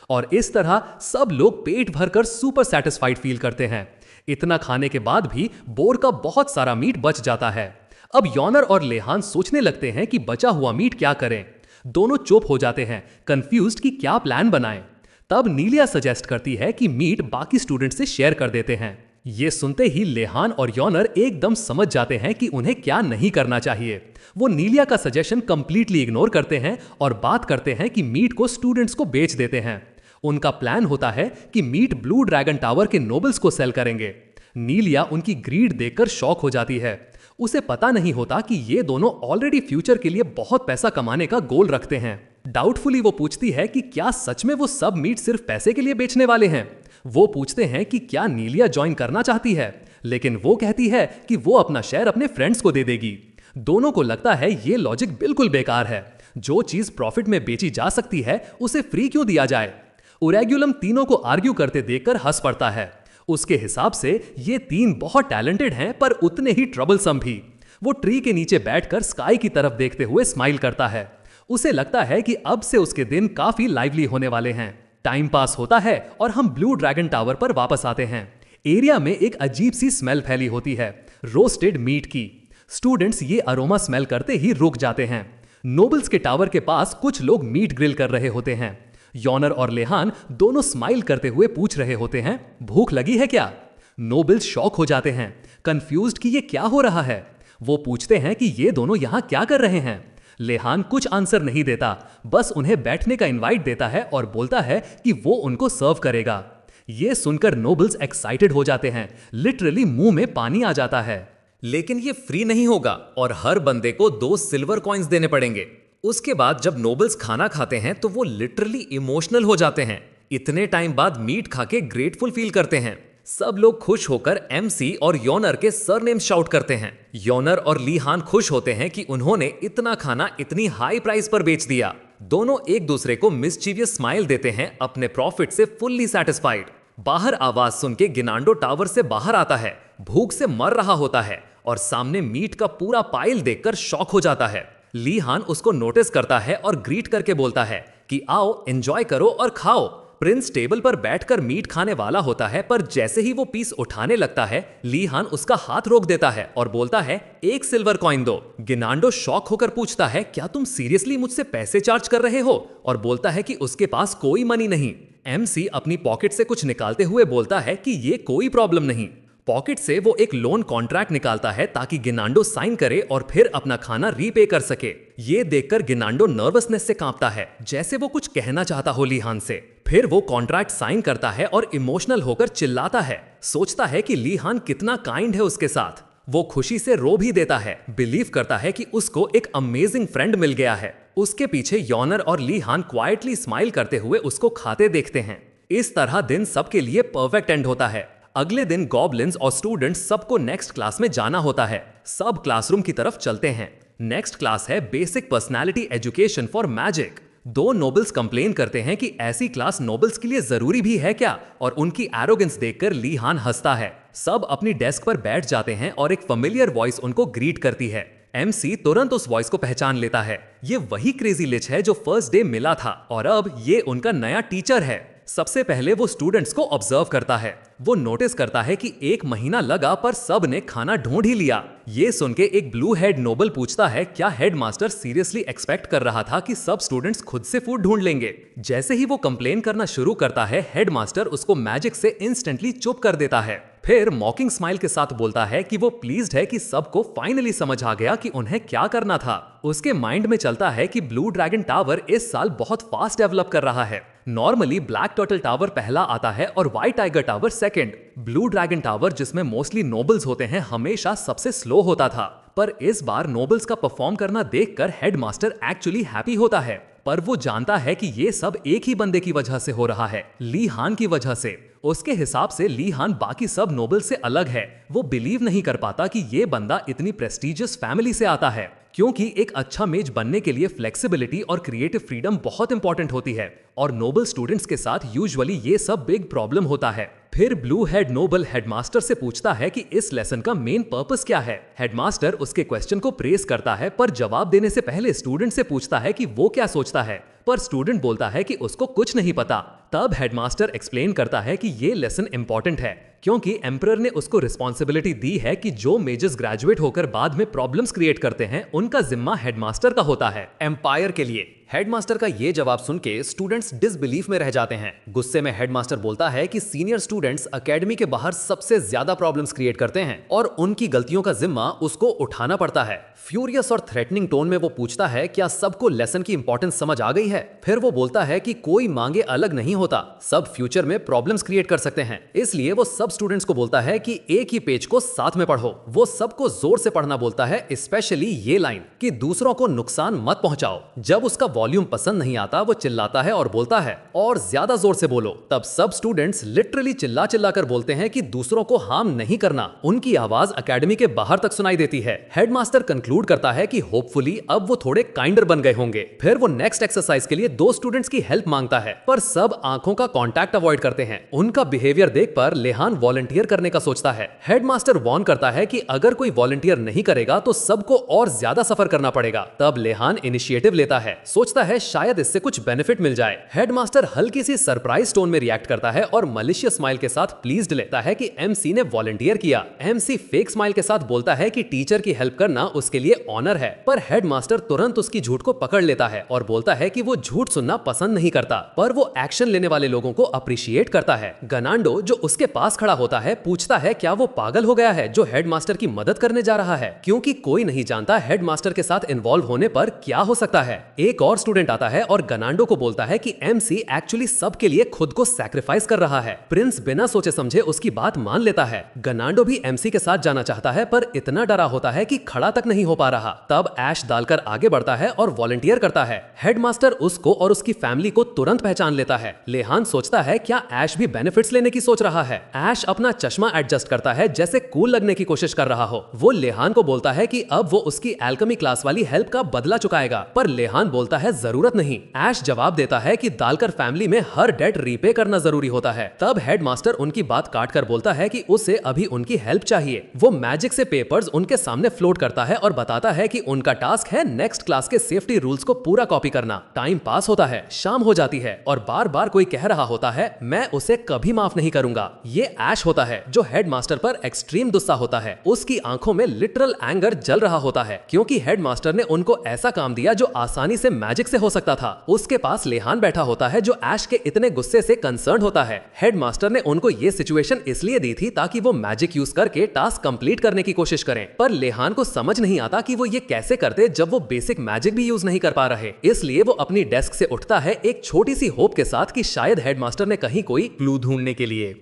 और इस तरह सब लोग पेट भरकर सुपर सैटिस्फाइड फील करते हैं। इतना खाने के बाद भी बोर का बहुत सारा मीट बच जाता है। अब योनर और लेहान सोचने लगते हैं कि बचा हुआ मीट क्या करें। दोनों चुप हो जाते हैं, कंफ्यूज्ड कि क्या प्लान बनाएं। तब नीलिया सजेस्ट करती है कि मीट बाकी स्टूडेंट से शेयर कर देते हैं। ये सुनते ही लेहान और योनर एकदम समझ जाते हैं कि उन्हें क्या नहीं करना चाहिए। वो नीलिया का सजेशन कंप्लीटली इग्नोर करते हैं और बात करते हैं कि मीट को स्टूडेंट्स को बेच देते हैं। उनका प्लान होता है कि मीट ब्लू ड्रैगन टावर के नोबल्स को सेल करेंगे। नीलिया उनकी ग्रीड देखकर शॉक हो जाती है। उसे पता नहीं होता कि ये दोनों ऑलरेडी फ्यूचर के लिए बहुत पैसा कमाने का गोल रखते हैं। डाउटफुली वो पूछती है कि क्या सच में वो सब मीट सिर्फ पैसे के लिए बेचने वाले हैं। वो पूछते हैं कि क्या नीलिया ज्वाइन करना चाहती है, लेकिन वो कहती है कि वो अपना शेयर अपने फ्रेंड्स को दे देगी। दोनों को लगता है ये लॉजिक बिल्कुल बेकार है। जो चीज प्रॉफिट में बेची जा सकती है उसे फ्री क्यों दिया जाए। ओरेगुलम तीनों को आर्ग्यू करते देखकर हंस पड़ता है। उसके हिसाब से ये तीन बहुत टैलेंटेड हैं पर उतने ही ट्रबलसम भी। वो ट्री के नीचे बैठकर स्काई की तरफ देखते हुए स्माइल करता है। उसे लगता है कि अब से उसके दिन काफी लाइवली होने वाले हैं। टाइम पास होता है और हम ब्लू ड्रैगन टावर पर वापस आते हैं। एरिया में एक अजीब सी स्मेल फैली होती है, रोस्टेड मीट की। स्टूडेंट्स ये अरोमा स्मेल करते ही रुक जाते हैं। नोबल्स के टावर के पास कुछ लोग मीट ग्रिल कर रहे होते हैं। योनर और लेहान दोनों स्माइल करते हुए पूछ रहे होते हैं, भूख लगी है क्या? नोबल्स शॉक हो जाते हैं, कंफ्यूज्ड कि ये क्या हो रहा है। वो पूछते हैं कि ये दोनों यहां क्या कर रहे हैं। लेहान कुछ आंसर नहीं देता, बस उन्हें बैठने का इनवाइट देता है और बोलता है कि वो उनको सर्व करेगा। ये सुनकर नोबल्स एक्साइटेड हो जाते हैं, लिटरली मुंह में पानी आ जाता है।
लेकिन ये फ्री नहीं होगा और हर बंदे को 2 सिल्वर कॉइन्स देने पड़ेंगे। उसके बाद जब नोबल्स खाना खाते हैं तो वो लिटरली इमोशनल हो जाते हैं। इतने टाइम बाद मीट खा के ग्रेटफुल फील करते हैं। सब लोग खुश होकर एमसी और योनर के सरनेम शाउट करते हैं। योनर और लीहान खुश होते हैं कि उन्होंने इतना खाना इतनी हाई प्राइस पर बेच दिया। दोनों एक दूसरे को मिस्चीवियस स्माइल देते हैं, अपने प्रॉफिट से फुल्ली सेटिस्फाइड। बाहर आवाज सुन के गिनांडो टावर से बाहर आता है। भूख से मर रहा होता है और सामने मीट का पूरा पाइल देखकर शॉक हो जाता है। लीहान उसको नोटिस करता है और ग्रीट करके बोलता है कि आओ एंजॉय करो और खाओ। प्रिंस टेबल पर बैठकर मीट खाने वाला होता है, पर जैसे ही वो पीस उठाने लगता है लीहान उसका हाथ रोक देता है और बोलता है 1 सिल्वर कॉइन दो। गिनांडो शॉक होकर पूछता है, क्या तुम सीरियसली मुझसे पैसे चार्ज कर रहे हो? और बोलता है कि उसके पास कोई मनी नहीं। एमसी अपनी पॉकेट से कुछ निकालते हुए बोलता है कि ये कोई प्रॉब्लम नहीं। पॉकेट से वो एक लोन कॉन्ट्रैक्ट निकालता है ताकि गिनांडो साइन करे और फिर अपना खाना रीपे कर सके। ये देखकर गिनांडो नर्वसनेस से कांपता है, जैसे वो कुछ कहना चाहता हो लीहान से। फिर वो कॉन्ट्रैक्ट साइन करता है और इमोशनल होकर चिल्लाता है। सोचता है कि लीहान कितना काइंड है उसके साथ। वो खुशी से रो भी देता है, बिलीव करता है कि उसको एक अमेजिंग फ्रेंड मिल गया है। उसके पीछे योनर और लीहान क्वाइटली स्माइल करते हुए उसको खाते देखते हैं। इस तरह दिन सबके लिए परफेक्ट एंड होता है। अगले दिन गॉबलिन्स और स्टूडेंट्स सबको नेक्स्ट क्लास में जाना होता है। सब क्लासरूम की तरफ चलते हैं। नेक्स्ट क्लास है basic personality education for magic. 2 nobles complain करते हैं कि ऐसी क्लास नोबल्स के लिए जरूरी भी है क्या, और उनकी एरोगेंस देखकर लीहान हंसता है। सब अपनी डेस्क पर बैठ जाते हैं और एक फेमिलियर वॉइस उनको ग्रीट करती है। एमसी तुरंत उस वॉइस को पहचान लेता है। ये वही क्रेजी लिच है जो फर्स्ट डे मिला था और अब ये उनका नया टीचर है। सबसे पहले वो स्टूडेंट्स को ऑब्जर्व करता है। वो नोटिस करता है कि 1 महीना लगा पर सब ने खाना ढूंढ ही लिया। ये सुन के एक ब्लू हेड नोबल पूछता है, क्या हेडमास्टर सीरियसली एक्सपेक्ट कर रहा था कि सब स्टूडेंट्स खुद से फूड ढूंढ लेंगे? जैसे ही वो कंप्लेन करना शुरू करता है, हेडमास्टर उसको मैजिक से इंस्टेंटली चुप कर देता है। फिर मॉकिंग स्माइल के साथ बोलता है कि वो प्लीज्ड है कि सबको फाइनली समझ आ गया कि उन्हें क्या करना था। उसके माइंड में चलता है कि ब्लू ड्रैगन टावर इस साल बहुत फास्ट डेवलप कर रहा है। नॉर्मली ब्लैक टर्टल टावर पहला आता है और white tiger tower second. Blue dragon tower, जिसमें मोस्टली नोबल्स होते हैं, हमेशा सबसे स्लो होता था। पर इस बार नोबल्स का परफॉर्म करना देखकर हेडमास्टर एक्चुअली हैप्पी होता है। पर वो जानता है कि ये सब एक ही बंदे की वजह से हो रहा है, लीहान की वजह से। उसके हिसाब से लीहान बाकी सब नोबल से अलग है। वो बिलीव नहीं कर पाता कि ये बंदा इतनी प्रेस्टीजियस फैमिली से आता है, क्योंकि एक अच्छा मेज बनने के लिए फ्लेक्सिबिलिटी और क्रिएटिव फ्रीडम बहुत इंपॉर्टेंट होती है, और नोबल स्टूडेंट्स के साथ यूजुअली ये सब बिग प्रॉब्लम होता है। फिर ब्लू हेड नोबल हेडमास्टर से पूछता है कि इस लेसन का मेन पर्पस क्या है। हेडमास्टर उसके क्वेश्चन को प्रेस करता है, पर जवाब देने से पहले स्टूडेंट से पूछता है कि वो क्या सोचता है, पर स्टूडेंट बोलता है कि उसको कुछ नहीं पता। तब हेडमास्टर एक्सप्लेन करता है कि ये लेसन इंपॉर्टेंट है क्योंकि एम्परर ने उसको रिस्पॉन्सिबिलिटी दी है कि जो मेजर्स ग्रेजुएट होकर बाद में प्रॉब्लम्स क्रिएट करते हैं, उनका जिम्मा हेडमास्टर का होता है एम्पायर के लिए। हेडमास्टर का ये जवाब सुन के स्टूडेंट्स डिसबिलीफ में रह जाते हैं। गुस्से में हेडमास्टर बोलता है कि सीनियर स्टूडेंट्स एकेडमी के बाहर सबसे ज्यादा प्रॉब्लम्स क्रिएट करते हैं और उनकी गलतियों का जिम्मा उसको उठाना पड़ता है। फ्यूरियस और थ्रेटनिंग टोन में वो पूछता है क्या सबको लेसन की इंपॉर्टेंस समझ आ गई है। फिर वो बोलता है कि कोई मांगे अलग नहीं होता, सब फ्यूचर में प्रॉब्लम्स क्रिएट कर सकते हैं। इसलिए वो सब स्टूडेंट्स को बोलता है कि एक ही पेज को साथ में पढ़ो। वो सबको जोर से पढ़ना बोलता है, स्पेशली ये लाइन कि दूसरों को नुकसान मत पहुंचाओ। जब उसका वॉल्यूम पसंद नहीं आता वो चिल्लाता है और बोलता है और ज्यादा जोर से बोलो। तब सब स्टूडेंट्स लिटरली चिल्ला चिल्ला कर बोलते हैं कि दूसरों को हार्म नहीं करना। उनकी आवाज एकेडमी के बाहर तक सुनाई देती है। हेडमास्टर कंक्लूड करता है कि होपफुली अब वो थोड़े काइंडर बन गए होंगे। फिर वो नेक्स्ट एक्सरसाइज के लिए दो स्टूडेंट्स की हेल्प मांगता है, पर सब आंखों का कांटेक्ट अवॉइड करते हैं। उनका बिहेवियर देख पर लेहान वॉलंटियर करने का सोचता है। हेडमास्टर वार्न करता है कि अगर कोई वॉलंटियर नहीं करेगा तो सबको और ज्यादा सफर करना पड़ेगा। तब लेहान इनिशिएटिव लेता है, सोचता है शायद इससे कुछ बेनिफिट मिल जाए। हेडमास्टर हल्की सी सरप्राइज टोन में रिएक्ट करता है और मलिशियस स्माइल के साथ प्लीज्ड लेता है कि एमसी ने वॉलंटियर किया। एमसी फेक स्माइल के साथ बोलता है कि टीचर की हेल्प करना उसके लिए ऑनर है, पर हेडमास्टर तुरंत उसकी झूठ को पकड़ लेता है और बोलता है कि वो झूठ सुनना पसंद नहीं करता, पर वो एक्शन लेने वाले लोगों को अप्रिशिएट करता है। गनांडो जो उसके पास खड़ा होता है पूछता है क्या वो पागल हो गया है जो हेडमास्टर की मदद करने जा रहा है, क्योंकि कोई नहीं जानता हेडमास्टर के साथ इन्वॉल्व होने पर क्या हो सकता है। एक और स्टूडेंट आता है और गनांडो को बोलता है कि एमसी एक्चुअली सबके लिए खुद को सैक्रिफाइस कर रहा है। प्रिंस बिना सोचे समझे उसकी बात मान लेता है। गनांडो भी एमसी के साथ जाना चाहता है, पर इतना डरा होता है कि खड़ा तक नहीं हो पा रहा। तब ऐश डालकर आगे बढ़ता है और वॉलंटियर करता है। हेडमास्टर उसको और उसकी फैमिली को तुरंत पहचान लेता है। लेहान सोचता है क्या ऐश भी बेनिफिट्स लेने की सोच रहा है। ऐश अपना चश्मा एडजस्ट करता है जैसे कूल लगने की कोशिश कर रहा हो। वो लेहान को बोलता है कि अब वो उसकी एल्केमी क्लास वाली हेल्प का बदला चुकाएगा, पर लेहान बोलता है जरूरत नहीं। ऐश जवाब देता है कि दालकर फैमिली में हर डेट रीपे करना जरूरी होता है। तब हेडमास्टर उनकी बात काट कर बोलता है कि उसे अभी उनकी हेल्प चाहिए। वो मैजिक से पेपर्स उनके सामने फ्लोट करता है और बताता है कि उनका टास्क है नेक्स्ट क्लास के सेफ्टी रूल्स को पूरा कॉपी करना। टाइम पास होता है, शाम हो जाती है और बार बार कोई कह रहा होता है मैं उसे कभी माफ नहीं करूंगा। ये ऐश होता है जो हेडमास्टर पर एक्सट्रीम गुस्सा होता है। उसकी आंखों में लिटरल एंगर जल रहा होता है, क्योंकि हेडमास्टर ने उनको ऐसा काम दिया जो आसानी से मैजिक से हो सकता था। उसके पास लेहान बैठा होता है जो ऐश के इतने गुस्से से कंसर्न होता है। हेडमास्टर ने उनको ये सिचुएशन इसलिए दी थी ताकि वो मैजिक यूज करके टास्क कंप्लीट करने की कोशिश करें, पर लेहान को समझ नहीं आता कि वो ये कैसे करते जब वो बेसिक मैजिक भी यूज नहीं कर पा रहे। इसलिए वो अपनी डेस्क से उठता है एक छोटी सी होप के साथ कि शायद हेडमास्टर ने कहीं कोई
क्लू ढूंढने के लिए।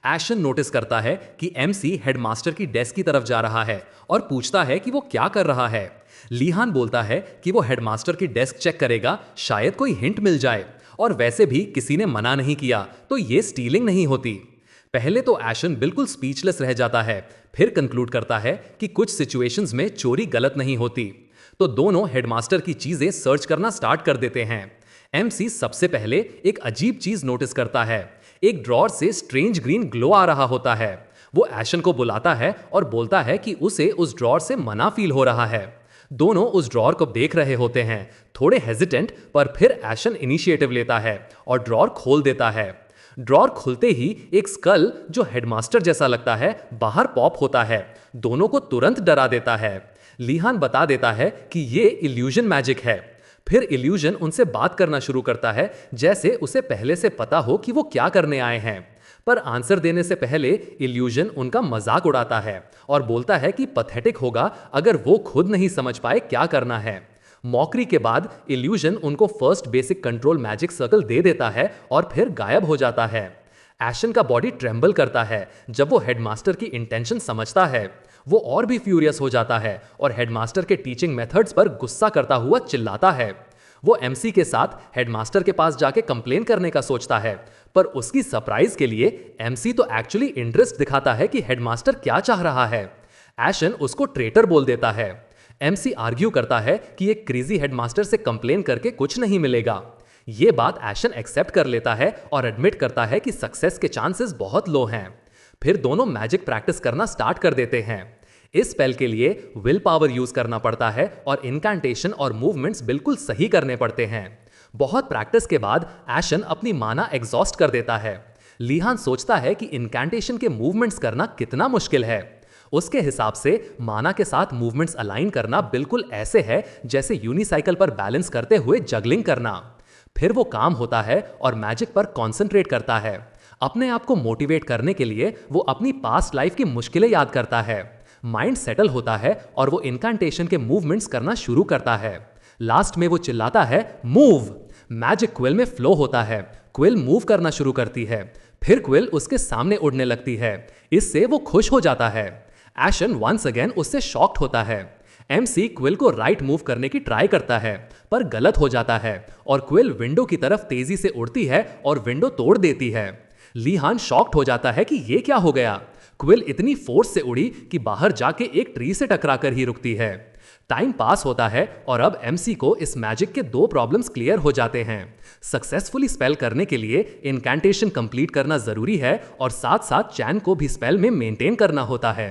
एशन नोटिस करता है कि एमसी हेडमास्टर की डेस्क की तरफ जा रहा है और पूछता है कि वो क्या कर रहा है। लीहान बोलता है कि वो हेडमास्टर की डेस्क चेक करेगा, शायद कोई हिंट मिल जाए, और वैसे भी किसी ने मना नहीं किया तो ये स्टीलिंग नहीं होती। पहले तो एशन बिल्कुल स्पीचलेस रह जाता है, फिर कंक्लूड करता है कि कुछ सिचुएशंस में चोरी गलत नहीं होती। तो दोनों हेडमास्टर की चीजें सर्च करना स्टार्ट कर देते हैं। एमसी सबसे पहले एक अजीब चीज नोटिस करता है। एक ड्रॉर से स्ट्रेंज ग्रीन ग्लो आ रहा होता है। वो एशन को बुलाता है और बोलता है कि उसे उस ड्रॉर से मना फील हो रहा है। दोनों उस ड्रॉर को देख रहे होते हैं, थोड़े हेजिटेंट, पर फिर एशन इनिशिएटिव लेता है और ड्रॉर खोल देता है। ड्रॉर खुलते ही एक स्कल जो हेडमास्टर जैसा लगता है बाहर पॉप होता है। दोनों को तुरंत डरा देता है। लीहान बता देता है कि ये इल्यूजन मैजिक है। फिर इल्यूजन उनसे बात करना शुरू करता है जैसे उसे पहले से पता हो कि वो क्या करने आए हैं, पर आंसर देने से पहले इल्यूजन उनका मजाक उड़ाता है और बोलता है कि पैथेटिक होगा अगर वो खुद नहीं समझ पाए क्या करना है। मॉकरी के बाद इल्यूजन उनको first basic control magic circle दे देता है और फिर गायब हो जाता है। एशन का बॉडी ट्रेम्बल करता है जब वो हेडमास्टर की इंटेंशन समझता है। वो और भी फ्यूरियस हो जाता है और हेडमास्टर के टीचिंग मेथड्स पर गुस्सा करता हुआ चिल्लाता है। वो एमसी के साथ हेडमास्टर के पास जाके कंप्लेन करने का सोचता है, पर उसकी सरप्राइज के लिए एमसी तो एक्चुअली इंटरेस्ट दिखाता है कि हेडमास्टर क्या चाह रहा है। एशन उसको ट्रेटर बोल देता है। एमसी आर्ग्यू करता है कि एक क्रेजी हेडमास्टर से कंप्लेन करके कुछ नहीं मिलेगा। ये बात एशन एक्सेप्ट कर लेता है और एडमिट करता है कि सक्सेस के चांसेस बहुत लो हैं। फिर दोनों मैजिक प्रैक्टिस करना स्टार्ट कर देते हैं। इस स्पेल के लिए विल पावर यूज करना पड़ता है और इनकैंटेशन और मूवमेंट्स बिल्कुल सही करने पड़ते हैं। बहुत प्रैक्टिस के बाद एशन अपनी माना एग्जॉस्ट कर देता है। लीहान सोचता है कि इनकैंटेशन के मूवमेंट्स करना कितना मुश्किल है। उसके हिसाब से माना के साथ मूवमेंट्स अलाइन करना बिल्कुल ऐसे है जैसे यूनिसाइकिल पर बैलेंस करते हुए जगलिंग करना। फिर वो काम होता है और मैजिक पर कॉन्सेंट्रेट करता है। अपने आप को मोटिवेट करने के लिए वो अपनी पास्ट लाइफ की मुश्किलें याद करता है। माइंड सेटल होता है और वो इनकांटेशन के मूवमेंट्स करना शुरू करता है। लास्ट में वो चिल्लाता है मूव। मैजिक क्विल में फ्लो होता है। क्विल मूव करना शुरू करती है। फिर क्विल उसके सामने उड़ने लगती है। इससे वो खुश हो जाता है। एशन वंस अगेन उससे शॉक्ड होता है। एमसी क्विल को राइट मूव करने की ट्राई करता है पर गलत हो जाता है और क्विल विंडो की तरफ तेजी से उड़ती है और विंडो तोड़ देती है। लीहान शॉक्ड हो जाता है कि ये क्या हो गया। क्विल इतनी फोर्स से उड़ी कि बाहर जाके एक ट्री से टकराकर ही रुकती है। टाइम पास होता है और अब एमसी को इस मैजिक के 2 प्रॉब्लम्स क्लियर हो जाते हैं। सक्सेसफुली स्पेल करने के लिए इनकैंटेशन कंप्लीट करना जरूरी है और साथ साथ चैन को भी स्पेल में मेंटेन करना होता है।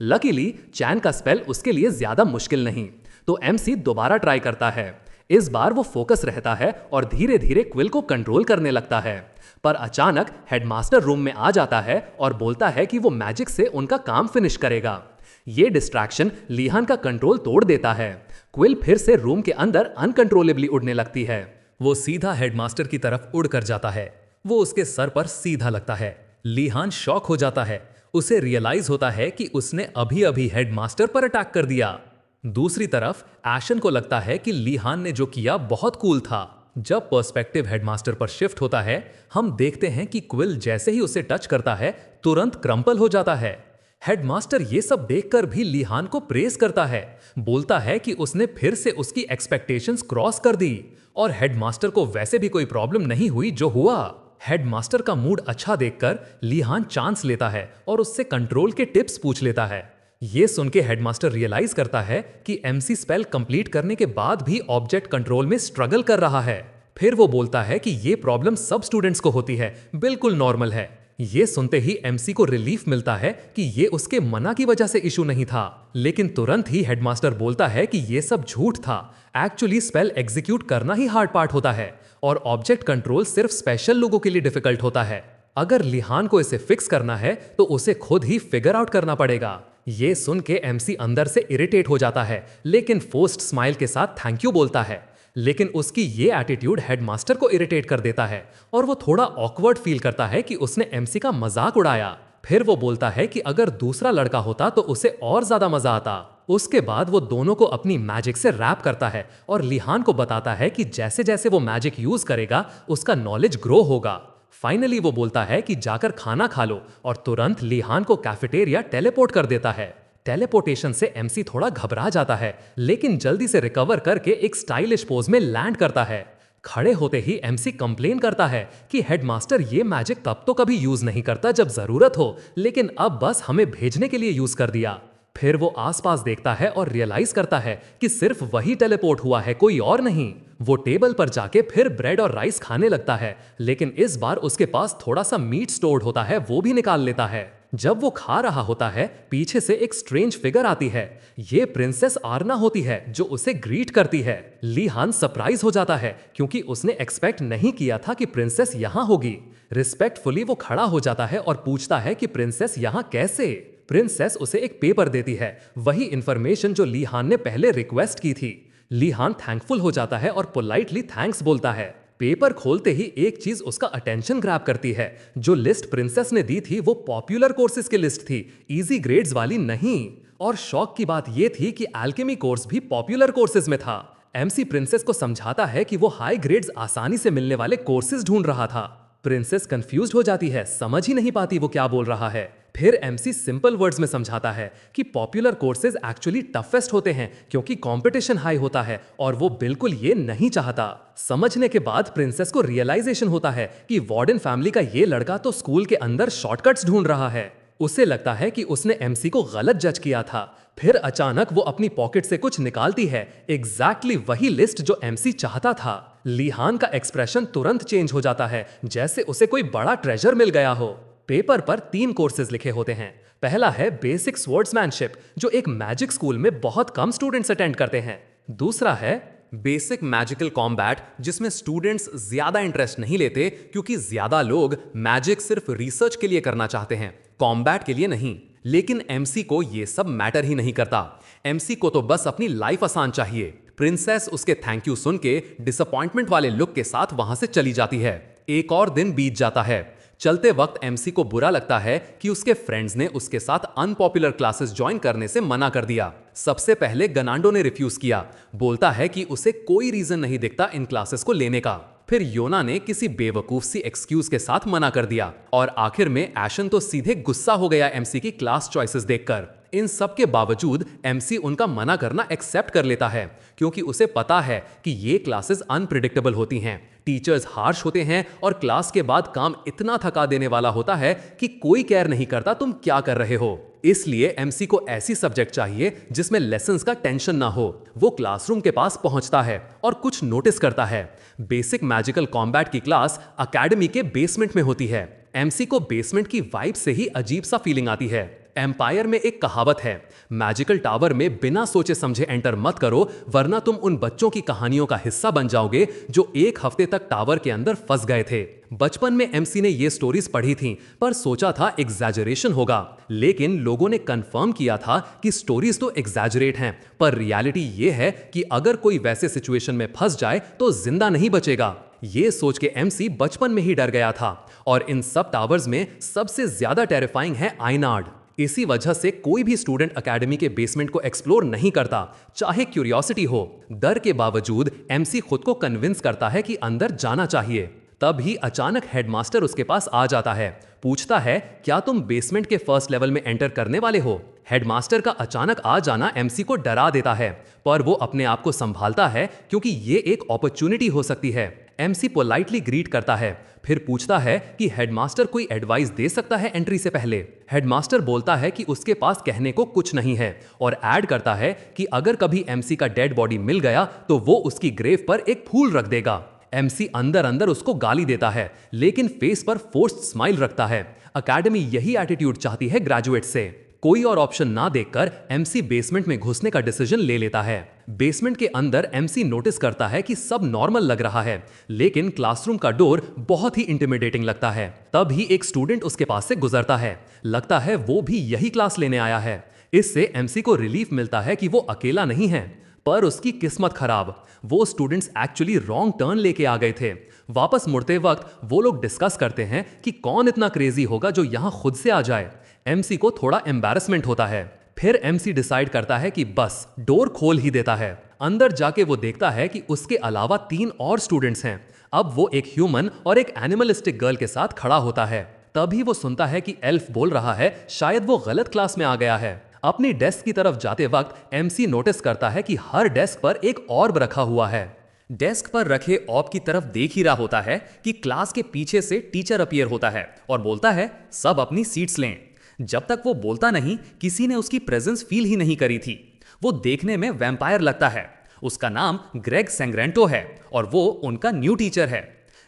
लकीली चैन का स्पेल उसके लिए ज्यादा मुश्किल नहीं, तो एमसी दोबारा ट्राई करता है। इस बार वो फोकस रहता है और धीरे धीरे क्विल को कंट्रोल करने लगता है। पर अचानक हेडमास्टर रूम में आ जाता है और बोलता है कि वो मैजिक से उनका काम फिनिश करेगा। ये डिस्ट्रैक्शन लीहान का कंट्रोल तोड़ देता है। क्विल फिर से रूम के अंदर अनकंट्रोलेबली उड़ने लगती है।
वो सीधा हेडमास्टर की तरफ उड़ कर जाता है। वो उसके सर पर सीधा लगता है। लीहान शॉक हो जाता है। उसे रियलाइज होता है कि उसने अभी अभी हेडमास्टर पर अटैक कर दिया। दूसरी तरफ एशन को लगता है कि लीहान ने जो किया बहुत कूल था। जब पर्सपेक्टिव हेडमास्टर पर शिफ्ट होता है, हम देखते हैं कि क्विल जैसे ही उसे टच करता है तुरंत क्रम्पल हो जाता है। हेडमास्टर ये सब देखकर भी लीहान को प्रेज करता है, बोलता है कि उसने फिर से उसकी एक्सपेक्टेशंस क्रॉस कर दी और हेडमास्टर को वैसे भी कोई प्रॉब्लम नहीं हुई जो हुआ। हेडमास्टर का मूड अच्छा देखकर लीहान चांस लेता है और उससे कंट्रोल के टिप्स पूछ लेता है। ये सुन के हेडमास्टर रियलाइज करता है कि एमसी स्पेल कंप्लीट करने के बाद भी ऑब्जेक्ट कंट्रोल में स्ट्रगल कर रहा है। फिर वो बोलता है कि ये प्रॉब्लम सब स्टूडेंट्स को होती है, बिल्कुल नॉर्मल है। ये सुनते ही एमसी को रिलीफ मिलता है कि ये उसके मना की वजह से इशू नहीं था, लेकिन तुरंत ही हेडमास्टर बोलता है कि ये सब झूठ था। एक्चुअली स्पेल एग्जीक्यूट करना ही हार्ड पार्ट होता है और ऑब्जेक्ट कंट्रोल सिर्फ स्पेशल लोगों के लिए डिफिकल्ट होता है। अगर लीहान को इसे फिक्स करना है तो उसे खुद ही फिगर आउट करना पड़ेगा। ये सुन के एमसी अंदर से इरिटेट हो जाता है, लेकिन फोर्स्ड स्माइल के साथ थैंक यू बोलता है। लेकिन उसकी ये एटीट्यूड हेडमास्टर को इरिटेट कर देता है और वो थोड़ा ऑकवर्ड फील करता है कि उसने एमसी का मजाक उड़ाया। फिर वो बोलता है कि अगर दूसरा लड़का होता तो उसे और ज्यादा मजा आता। उसके बाद वो दोनों को अपनी मैजिक से रैप करता है और लीहान को बताता है कि जैसे जैसे वो मैजिक यूज करेगा उसका नॉलेज ग्रो होगा। फाइनली वो बोलता है कि जाकर खाना खा लो और तुरंत लीहान को कैफेटेरिया टेलीपोर्ट कर देता है। टेलीपोर्टेशन से एमसी थोड़ा घबरा जाता है, लेकिन जल्दी से रिकवर करके एक स्टाइलिश पोज में लैंड करता है। खड़े होते ही एमसी कंप्लेन करता है कि हेडमास्टर ये मैजिक तब तो कभी यूज नहीं करता जब जरूरत हो, लेकिन अब बस हमें भेजने के लिए यूज कर दिया। फिर वो आसपास देखता है और रियलाइज करता है कि सिर्फ वही टेलीपोर्ट हुआ है, कोई और नहीं। वो टेबल पर जाके फिर ब्रेड और राइस खाने लगता है, लेकिन इस बार उसके पास थोड़ा सा मीट स्टोर्ड होता है, वो भी निकाल लेता है। जब वो खा रहा होता है, पीछे से एक स्ट्रेंज फिगर आती है। ये प्रिंसेस आरना होती है जो उसे ग्रीट करती है। लीहान सरप्राइज हो जाता है क्योंकि उसने एक्सपेक्ट नहीं किया था कि प्रिंसेस यहाँ होगी। रिस्पेक्टफुली वो खड़ा हो जाता है और पूछता है कि प्रिंसेस यहाँ कैसे। प्रिंसेस उसे एक पेपर देती है, वही इंफॉर्मेशन जो लीहान ने पहले रिक्वेस्ट की थी। लीहान थैंकफुल हो जाता है और पोलाइटली थैंक्स बोलता है। पेपर खोलते ही एक चीज उसका अटेंशन ग्रैब करती है। जो लिस्ट प्रिंसेस ने दी थी वो पॉपुलर कोर्सेज की लिस्ट थी, इजी ग्रेड्स वाली नहीं। और शौक की बात यह थी कि एल्केमी कोर्स भी पॉपुलर कोर्सेज में था। एमसी प्रिंसेस को समझाता है कि वो हाई ग्रेड्स आसानी से मिलने वाले कोर्सेज ढूंढ रहा था। प्रिंसेस कंफ्यूज्ड हो जाती है, समझ ही नहीं पाती वो क्या बोल रहा है। फिर एमसी सिंपल वर्ड्स में समझाता है कि पॉपुलर कोर्सेज एक्चुअली टफेस्ट होते हैं क्योंकि कंपटीशन हाई होता है और वो बिल्कुल ये नहीं चाहता। समझने के बाद प्रिंसेस को रियलाइजेशन होता है कि वार्डन फैमिली का ये लड़का तो स्कूल के अंदर शॉर्टकट्स ढूंढ रहा है। उसे लगता है कि उसने एमसी को गलत जज किया था। फिर अचानक वो अपनी पॉकेट से कुछ निकालती है, एग्जैक्टली वही लिस्ट जो एमसी चाहता था। लीहान का एक्सप्रेशन तुरंत चेंज हो जाता है, जैसे उसे कोई बड़ा ट्रेजर मिल गया हो। पेपर पर 3 कोर्सेज लिखे होते हैं। पहला है बेसिक स्वर्ड्समैनशिप, जो एक मैजिक स्कूल में बहुत कम स्टूडेंट्स अटेंड करते हैं। दूसरा है
बेसिक मैजिकल कॉम्बैट, जिसमें स्टूडेंट्स ज्यादा इंटरेस्ट नहीं लेते क्योंकि ज्यादा लोग मैजिक सिर्फ रिसर्च के लिए करना चाहते हैं, कॉम्बैट के लिए नहीं।
लेकिन एमसी को ये सब मैटर ही नहीं करता। एमसी को तो बस अपनी लाइफ आसान चाहिए। प्रिंसेस उसके थैंक यू सुन के डिसअपॉइंटमेंट वाले लुक के साथ वहां से चली जाती है। एक और दिन बीत जाता है। चलते वक्त एमसी को बुरा लगता है कि उसके फ्रेंड्स ने उसके साथ अनपॉपुलर क्लासेस ज्वाइन करने से मना कर दिया। सबसे पहले गनांडो ने रिफ्यूज किया, बोलता है कि उसे कोई रीजन नहीं दिखता इन क्लासेस को लेने का। फिर योना ने किसी बेवकूफ सी एक्सक्यूज के साथ मना कर दिया और आखिर में एशन तो सीधे गुस्सा हो गया एमसी की क्लास चॉइसेस देखकर। इन सब के बावजूद एमसी उनका मना करना एक्सेप्ट कर लेता है, क्योंकि उसे पता है कि ये क्लासेस अनप्रिडिक्टेबल होती हैं, टीचर्स हार्श होते हैं और क्लास के बाद काम इतना थका देने वाला होता है कि कोई केयर नहीं करता तुम क्या कर रहे हो। इसलिए एमसी को ऐसी सब्जेक्ट चाहिए जिसमें लेसन्स का टेंशन ना हो। वो क्लासरूम के पास पहुंचता है और कुछ नोटिस करता है। बेसिक मैजिकल कॉम्बैट की क्लास अकेडमी के बेसमेंट में होती है। एमसी को बेसमेंट की वाइब से ही अजीब सा फीलिंग आती है। एम्पायर में एक कहावत है, मैजिकल टावर में बिना सोचे समझे एंटर मत करो, वरना तुम उन बच्चों की कहानियों का हिस्सा बन जाओगे जो एक हफ्ते तक टावर के अंदर फंस गए थे। बचपन में एमसी ने ये स्टोरीज पढ़ी थीं, पर सोचा था एग्जैजरेशन होगा, लेकिन लोगों ने कंफर्म किया था कि स्टोरीज तो एग्जैजरेट हैं, पर रियलिटी ये है कि अगर कोई वैसे सिचुएशन में फंस जाए तो जिंदा नहीं बचेगा। ये सोच के एमसी बचपन में ही डर गया था। और इन सब टावर्स में सबसे ज्यादा टेरिफाइंग है आइनार्ड। इसी वजह से कोई भी स्टूडेंट एकेडमी के बेसमेंट को एक्सप्लोर नहीं करता, चाहे क्यूरियोसिटी हो। डर के बावजूद एमसी खुद को कन्विंस करता है कि अंदर जाना चाहिए। तभी अचानक हेडमास्टर उसके पास आ जाता है, पूछता है क्या तुम बेसमेंट के फर्स्ट लेवल में एंटर करने वाले हो। हेडमास्टर का अचानक आ जाना एमसी को डरा देता है, पर वो अपने आप को संभालता है क्योंकि ये एक अपॉर्चुनिटी हो सकती है। एमसी पोलाइटली ग्रीट करता है, फिर पूछता है कि हेडमास्टर कोई एडवाइस दे सकता है एंट्री से पहले। हेडमास्टर बोलता है कि उसके पास कहने को कुछ नहीं है और ऐड करता है कि अगर कभी एमसी का डेड बॉडी मिल गया तो वो उसकी ग्रेव पर एक फूल रख देगा। एमसी अंदर अंदर उसको गाली देता है, लेकिन फेस पर फोर्स्ड स्माइल रखता है। एकेडमी यही एटीट्यूड चाहती है ग्रेजुएट से। कोई और ऑप्शन ना देखकर एमसी बेसमेंट में घुसने का डिसीजन ले लेता है। बेसमेंट के अंदर एमसी नोटिस करता है कि सब नॉर्मल लग रहा है, लेकिन क्लासरूम का डोर बहुत ही इंटिमिडेटिंग लगता है। तभी एक स्टूडेंट उसके पास से गुजरता है, लगता है वो भी यही क्लास लेने आया है। इससे एमसी को रिलीफ मिलता है कि वो अकेला नहीं है, पर उसकी किस्मत खराब, वो स्टूडेंट्स एक्चुअली रॉन्ग टर्न लेके आ गए थे। वापस मुड़ते वक्त वो लोग डिस्कस करते हैं कि कौन इतना क्रेजी होगा जो यहां खुद से आ जाए। एमसी को थोड़ा एम्बैरेसमेंट होता है। फिर एमसी डिसाइड करता है कि बस डोर खोल ही देता है। अंदर जाके वो देखता है कि उसके अलावा 3 और स्टूडेंट्स हैं। अब वो एक ह्यूमन और एक एनिमलिस्टिक गर्ल के साथ खड़ा होता है। तभी वो सुनता है कि एल्फ बोल रहा है शायद वो गलत क्लास में आ गया है। अपनी डेस्क की तरफ जाते वक्त एमसी नोटिस करता है कि हर डेस्क पर एक ऑर्ब रखा हुआ है।
डेस्क पर रखे ऑर्ब की तरफ देख ही रहा होता है कि क्लास के पीछे से टीचर अपीयर होता है और बोलता है सब अपनी सीट्स लें। जब तक वो बोलता नहीं, किसी ने उसकी प्रेजेंस फील ही नहीं करी थी। वो देखने में वैम्पायर लगता है। उसका नाम ग्रेग सैंग्रेंटो है और वो उनका न्यू टीचर है।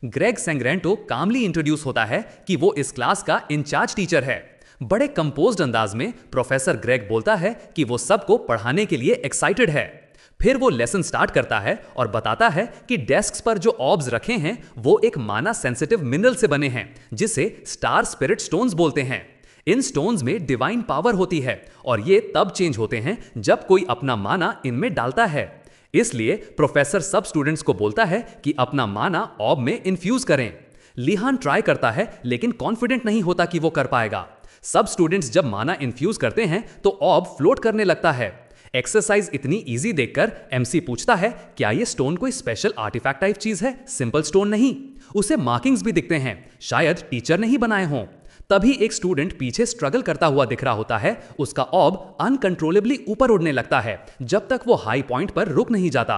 ग्रेग सैंग्रेंटो कामली इंट्रोड्यूस होता है कि वो इस क्लास का इंचार्ज टीचर है। बड़े कंपोज्ड अंदाज में प्रोफेसर ग्रेग बोलता है कि वो सबको पढ़ाने के लिए एक्साइटेड है। फिर वो लेसन स्टार्ट करता है और बताता है कि डेस्क्स पर जो ऑर्ब्स रखे हैं वो एक माना सेंसिटिव मिनरल से बने हैं, जिसे स्टार स्पिरिट स्टोन्स बोलते हैं। इन स्टोन्स में डिवाइन पावर होती है और ये तब चेंज होते हैं जब कोई अपना माना इनमें डालता है। इसलिए प्रोफेसर सब स्टूडेंट्स को बोलता है कि अपना माना ऑर्ब में इन्फ्यूज करें। लिहान ट्राई करता है लेकिन कॉन्फिडेंट नहीं होता कि वो कर पाएगा। सब स्टूडेंट्स जब माना इन्फ्यूज करते हैं तो ऑर्ब फ्लोट करने लगता है। एक्सरसाइज इतनी इजी देखकर एमसी पूछता है क्या ये स्टोन कोई स्पेशल आर्टिफैक्ट टाइप चीज है, सिंपल स्टोन नहीं। उसे मार्किंग्स भी दिखते हैं, शायद टीचर ने ही बनाए हों। तभी एक स्टूडेंट पीछे स्ट्रगल करता हुआ दिख रहा होता है। उसका ऑर्ब अनकंट्रोलेबली ऊपर उड़ने लगता है जब तक वो हाई पॉइंट पर रुक नहीं जाता।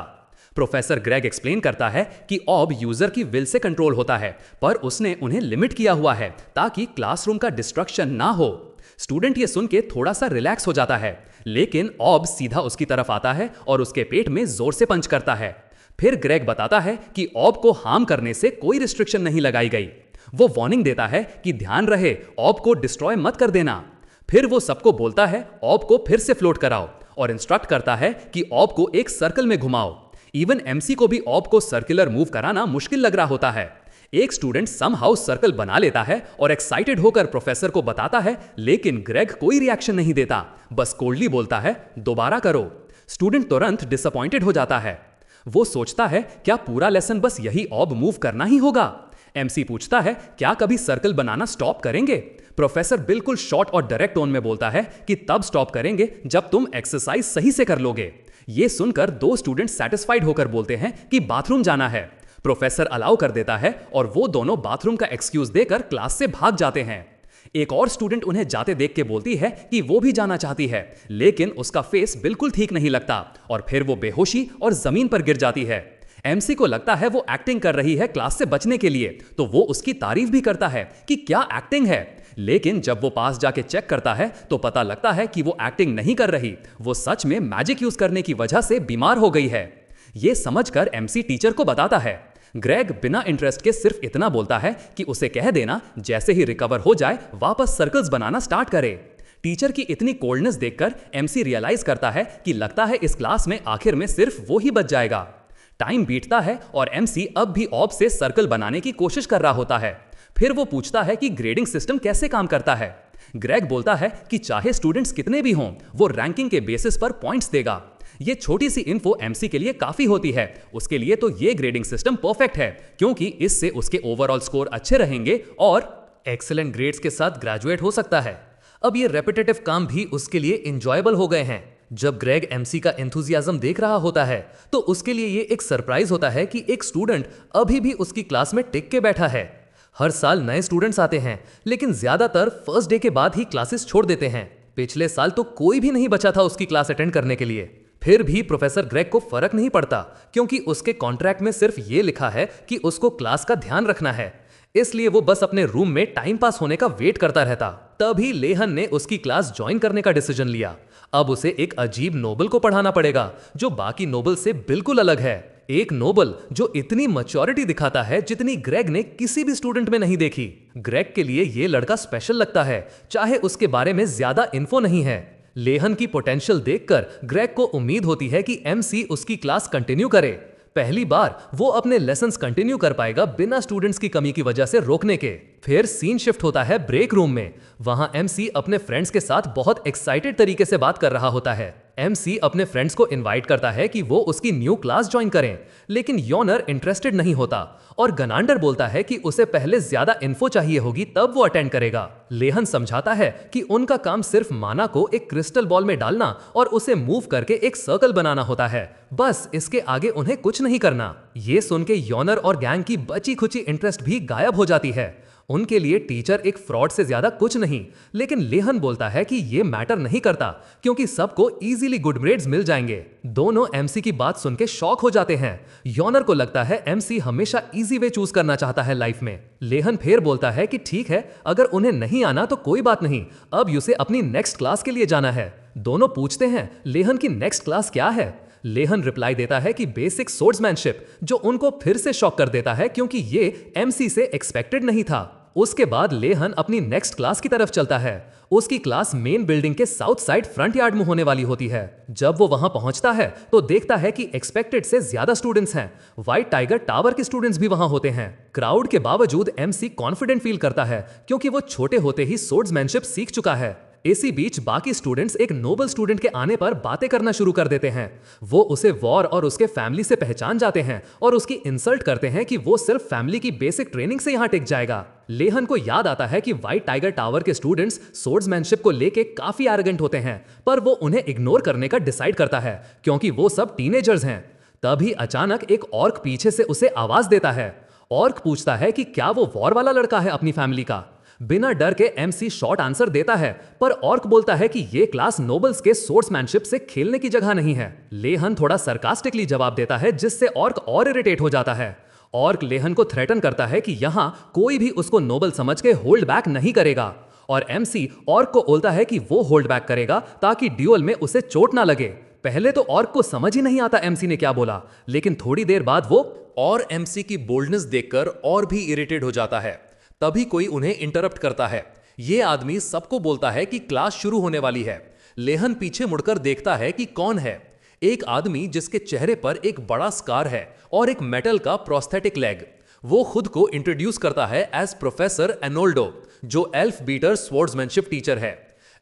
प्रोफेसर ग्रेग एक्सप्लेन करता है कि ऑर्ब यूजर की विल से कंट्रोल होता है, पर उसने उन्हें लिमिट किया हुआ है ताकि क्लासरूम का डिस्ट्रक्शन ना हो। स्टूडेंट ये सुन के थोड़ा सा रिलैक्स हो जाता है, लेकिन ऑर्ब सीधा उसकी तरफ आता है और उसके पेट में जोर से पंच करता है। फिर ग्रेग बताता है कि ऑर्ब को हार्म करने से कोई रिस्ट्रिक्शन नहीं लगाई गई। वो वार्निंग देता है कि ध्यान रहे ऑर्ब को डिस्ट्रॉय मत कर देना। फिर वो सबको बोलता है ऑर्ब को फिर से फ्लोट कराओ और इंस्ट्रक्ट करता है कि ऑर्ब को एक सर्कल में घुमाओ। इवन एमसी को भी ऑर्ब को सर्कुलर मूव कराना मुश्किल लग रहा होता है। एक स्टूडेंट समहाउ सर्कल बना लेता है और एक्साइटेड होकर प्रोफेसर को बताता है, लेकिन ग्रेग कोई रिएक्शन नहीं देता, बस कोल्डली बोलता है, दोबारा करो। स्टूडेंट तुरंत डिसअपॉइंटेड हो जाता है। वो सोचता है, क्या पूरा लेसन बस यही ऑब मूव करना ही होगा? एमसी पूछता है, क्या कभी सर्कल बनाना स्टॉप करेंगे? प्रोफेसर बिल्कुल शॉर्ट और डायरेक्ट टोन में बोलता है कि तब स्टॉप करेंगे जब तुम एक्सरसाइज सही से कर लोगे। ये सुनकर दो स्टूडेंट सेटिस्फाइड होकर बोलते हैं कि बाथरूम जाना है। प्रोफेसर अलाउ कर देता है और वो दोनों बाथरूम का एक्सक्यूज देकर क्लास से भाग जाते हैं। एक और स्टूडेंट उन्हें जाते देख के बोलती है कि वो भी जाना चाहती है, लेकिन उसका फेस बिल्कुल ठीक नहीं लगता और फिर वो बेहोशी और जमीन पर गिर जाती है। एमसी को लगता है वो एक्टिंग कर रही है क्लास से बचने के लिए, तो वो उसकी तारीफ भी करता है कि क्या एक्टिंग है। लेकिन जब वो पास जाके चेक करता है तो पता लगता है कि वो एक्टिंग नहीं कर रही, वो सच में मैजिक यूज करने की वजह से बीमार हो गई है। ये समझकर एमसी टीचर को बताता है। ग्रेग बिना इंटरेस्ट के सिर्फ इतना बोलता है कि उसे कह देना जैसे ही रिकवर हो जाए वापस सर्कल्स बनाना स्टार्ट करे। टीचर की इतनी कोल्डनेस देखकर एमसी रियलाइज करता है कि लगता है इस क्लास में आखिर में सिर्फ वो ही बच जाएगा। टाइम बीतता है और एमसी अब भी ऑब से सर्कल बनाने की कोशिश कर रहा होता है। फिर वो पूछता है कि ग्रेडिंग सिस्टम कैसे काम करता है। ग्रेग बोलता है कि चाहे स्टूडेंट्स कितने भी हों, वो रैंकिंग के बेसिस पर पॉइंट्स देगा। ये छोटी सी इन्फो एमसी के लिए काफी होती है। उसके लिए तो ये ग्रेडिंग सिस्टम परफेक्ट है, क्योंकि इससे उसके ओवरऑल स्कोर अच्छे रहेंगे और
एक्सेलेंट ग्रेड्स के साथ ग्रेजुएट हो सकता है। अब ये रेपिटेटिव काम भी उसके लिए इंजॉयबल हो गए हैं। जब ग्रेग एमसी का एंथुजियाज्म देख रहा होता है तो उसके लिए ये एक सरप्राइज होता है कि एक स्टूडेंट अभी भी उसकी क्लास में टिक के बैठा है। हर साल नए स्टूडेंट्स आते हैं, लेकिन ज्यादातर फर्स्ट डे के बाद ही क्लासेस छोड़ देते हैं। पिछले साल तो कोई भी नहीं बचा था उसकी क्लास अटेंड करने के लिए। फिर भी प्रोफेसर ग्रेग को फर्क नहीं पड़ता, क्योंकि उसके कॉन्ट्रैक्ट में सिर्फ ये लिखा है कि उसको क्लास का ध्यान रखना है। इसलिए वो बस अपने रूम में टाइम पास होने का वेट करता रहता। तभी लेहन ने उसकी क्लास ज्वाइन करने का डिसीजन लिया। अब उसे एक अजीब नोबल को पढ़ाना पड़ेगा जो बाकी नोबल से बिल्कुल अलग है। एक नोबल जो इतनी मैच्योरिटी दिखाता है जितनी ग्रेग ने किसी भी स्टूडेंट में नहीं देखी। ग्रेग के लिए ये लड़का स्पेशल लगता है, चाहे उसके बारे में ज्यादा इन्फो नहीं है। लेहन की पोटेंशियल देखकर ग्रेग को उम्मीद होती है कि एमसी उसकी क्लास कंटिन्यू करे। पहली बार वो अपने लेसन्स कंटिन्यू कर पाएगा बिना स्टूडेंट्स की कमी की वजह से रोकने के। फिर सीन शिफ्ट होता है ब्रेक रूम में। वहां एमसी अपने फ्रेंड्स के साथ बहुत एक्साइटेड तरीके से बात कर रहा होता है। एमसी अपने फ्रेंड्स को इनवाइट करता है कि वो उसकी न्यू क्लास ज्वाइन करें, लेकिन योनर इंटरेस्टेड नहीं होता और गनांडर बोलता है कि उसे पहले ज्यादा इन्फो चाहिए होगी तब वो अटेंड करेगा। लेहन समझाता है कि उनका काम सिर्फ माना को एक क्रिस्टल बॉल में डालना और उसे मूव करके एक सर्कल बनाना होता है, बस इसके आगे उन्हें कुछ नहीं करना। ये सुन के योनर और गैंग की बची खुची इंटरेस्ट भी गायब हो जाती है। उनके लिए टीचर एक फ्रॉड से ज्यादा कुछ नहीं। लेकिन लेहन बोलता है कि ये मैटर नहीं करता, क्योंकि सबको इजीली गुड ग्रेड्स मिल जाएंगे। दोनों एमसी की बात सुन के शॉक हो जाते हैं। योनर को लगता है एमसी हमेशा इजी वे चूज करना चाहता है लाइफ में। लेहन फिर बोलता है कि ठीक है, अगर उन्हें नहीं आना तो कोई बात नहीं, अब उसे अपनी नेक्स्ट क्लास के लिए जाना है। दोनों पूछते हैं लेहन की नेक्स्ट क्लास क्या है। लेहन रिप्लाई देता है कि बेसिक सोर्ड्समैनशिप, जो उनको फिर से शॉक कर देता है क्योंकि ये एमसी से एक्सपेक्टेड नहीं था। उसके बाद लेहन अपनी नेक्स्ट क्लास की तरफ चलता है। उसकी क्लास मेन बिल्डिंग के साउथ साइड फ्रंट यार्ड में होने वाली होती है। जब वो वहां पहुंचता है तो देखता है कि एक्सपेक्टेड से ज्यादा स्टूडेंट्स हैं। व्हाइट टाइगर टावर के स्टूडेंट्स भी वहां होते हैं। क्राउड के बावजूद एमसी कॉन्फिडेंट फील करता है, क्योंकि वो छोटे होते ही सोर्ड्समैनशिप सीख चुका है। इसी बीच बाकी स्टूडेंट्स एक नोबल स्टूडेंट के आने पर बातें करना शुरू कर देते हैं। वो उसे वॉर और उसके फैमिली से पहचान जाते हैं और उसकी इंसल्ट करते हैं कि वो सिर्फ फैमिली की बेसिक ट्रेनिंग से यहाँ टिक जाएगा। लेहन को याद आता है कि व्हाइट टाइगर टावर के स्टूडेंट्स सोर्ड्समैनशिप को लेके काफी एरोगेंट होते हैं, पर वो उन्हें इग्नोर करने का डिसाइड करता है क्योंकि वो सब टीनेजर्स हैं। तभी अचानक एक ऑर्क पीछे से उसे आवाज देता है। ऑर्क पूछता है कि क्या वो वॉर वाला लड़का है अपनी फैमिली का। बिना डर के एमसी शॉर्ट आंसर देता है, पर ऑर्क बोलता है कि ये क्लास नोबल्स के सोर्ड्समैनशिप से खेलने की जगह नहीं है। लेहन थोड़ा सरकास्टिकली जवाब देता है, जिससे ऑर्क और इरिटेट हो जाता है। ऑर्क लेहन को थ्रेटन करता है कि यहां कोई भी उसको नोबल समझ के होल्ड बैक नहीं करेगा, और एमसी ऑर्क को बोलता है कि वो होल्ड बैक करेगा ताकि ड्यूअल में उसे चोट ना लगे। पहले तो ऑर्क को समझ ही नहीं आता एमसी ने क्या बोला, लेकिन थोड़ी देर बाद वो और एमसी की बोल्डनेस देखकर और भी इरिटेट हो जाता है। तभी कोई उन्हें इंटरप्ट करता है। ये आदमी सबको बोलता है कि क्लास शुरू होने वाली है। लेहन पीछे मुड़कर देखता है कि कौन है। एक आदमी जिसके चेहरे पर एक बड़ा स्कार है और एक मेटल का प्रोस्थेटिक लेग।
वो खुद को इंट्रोड्यूस करता है एज प्रोफेसर एनोल्डो, जो एल्फ बीटर स्वॉर्ड्समैनशिप टीचर है।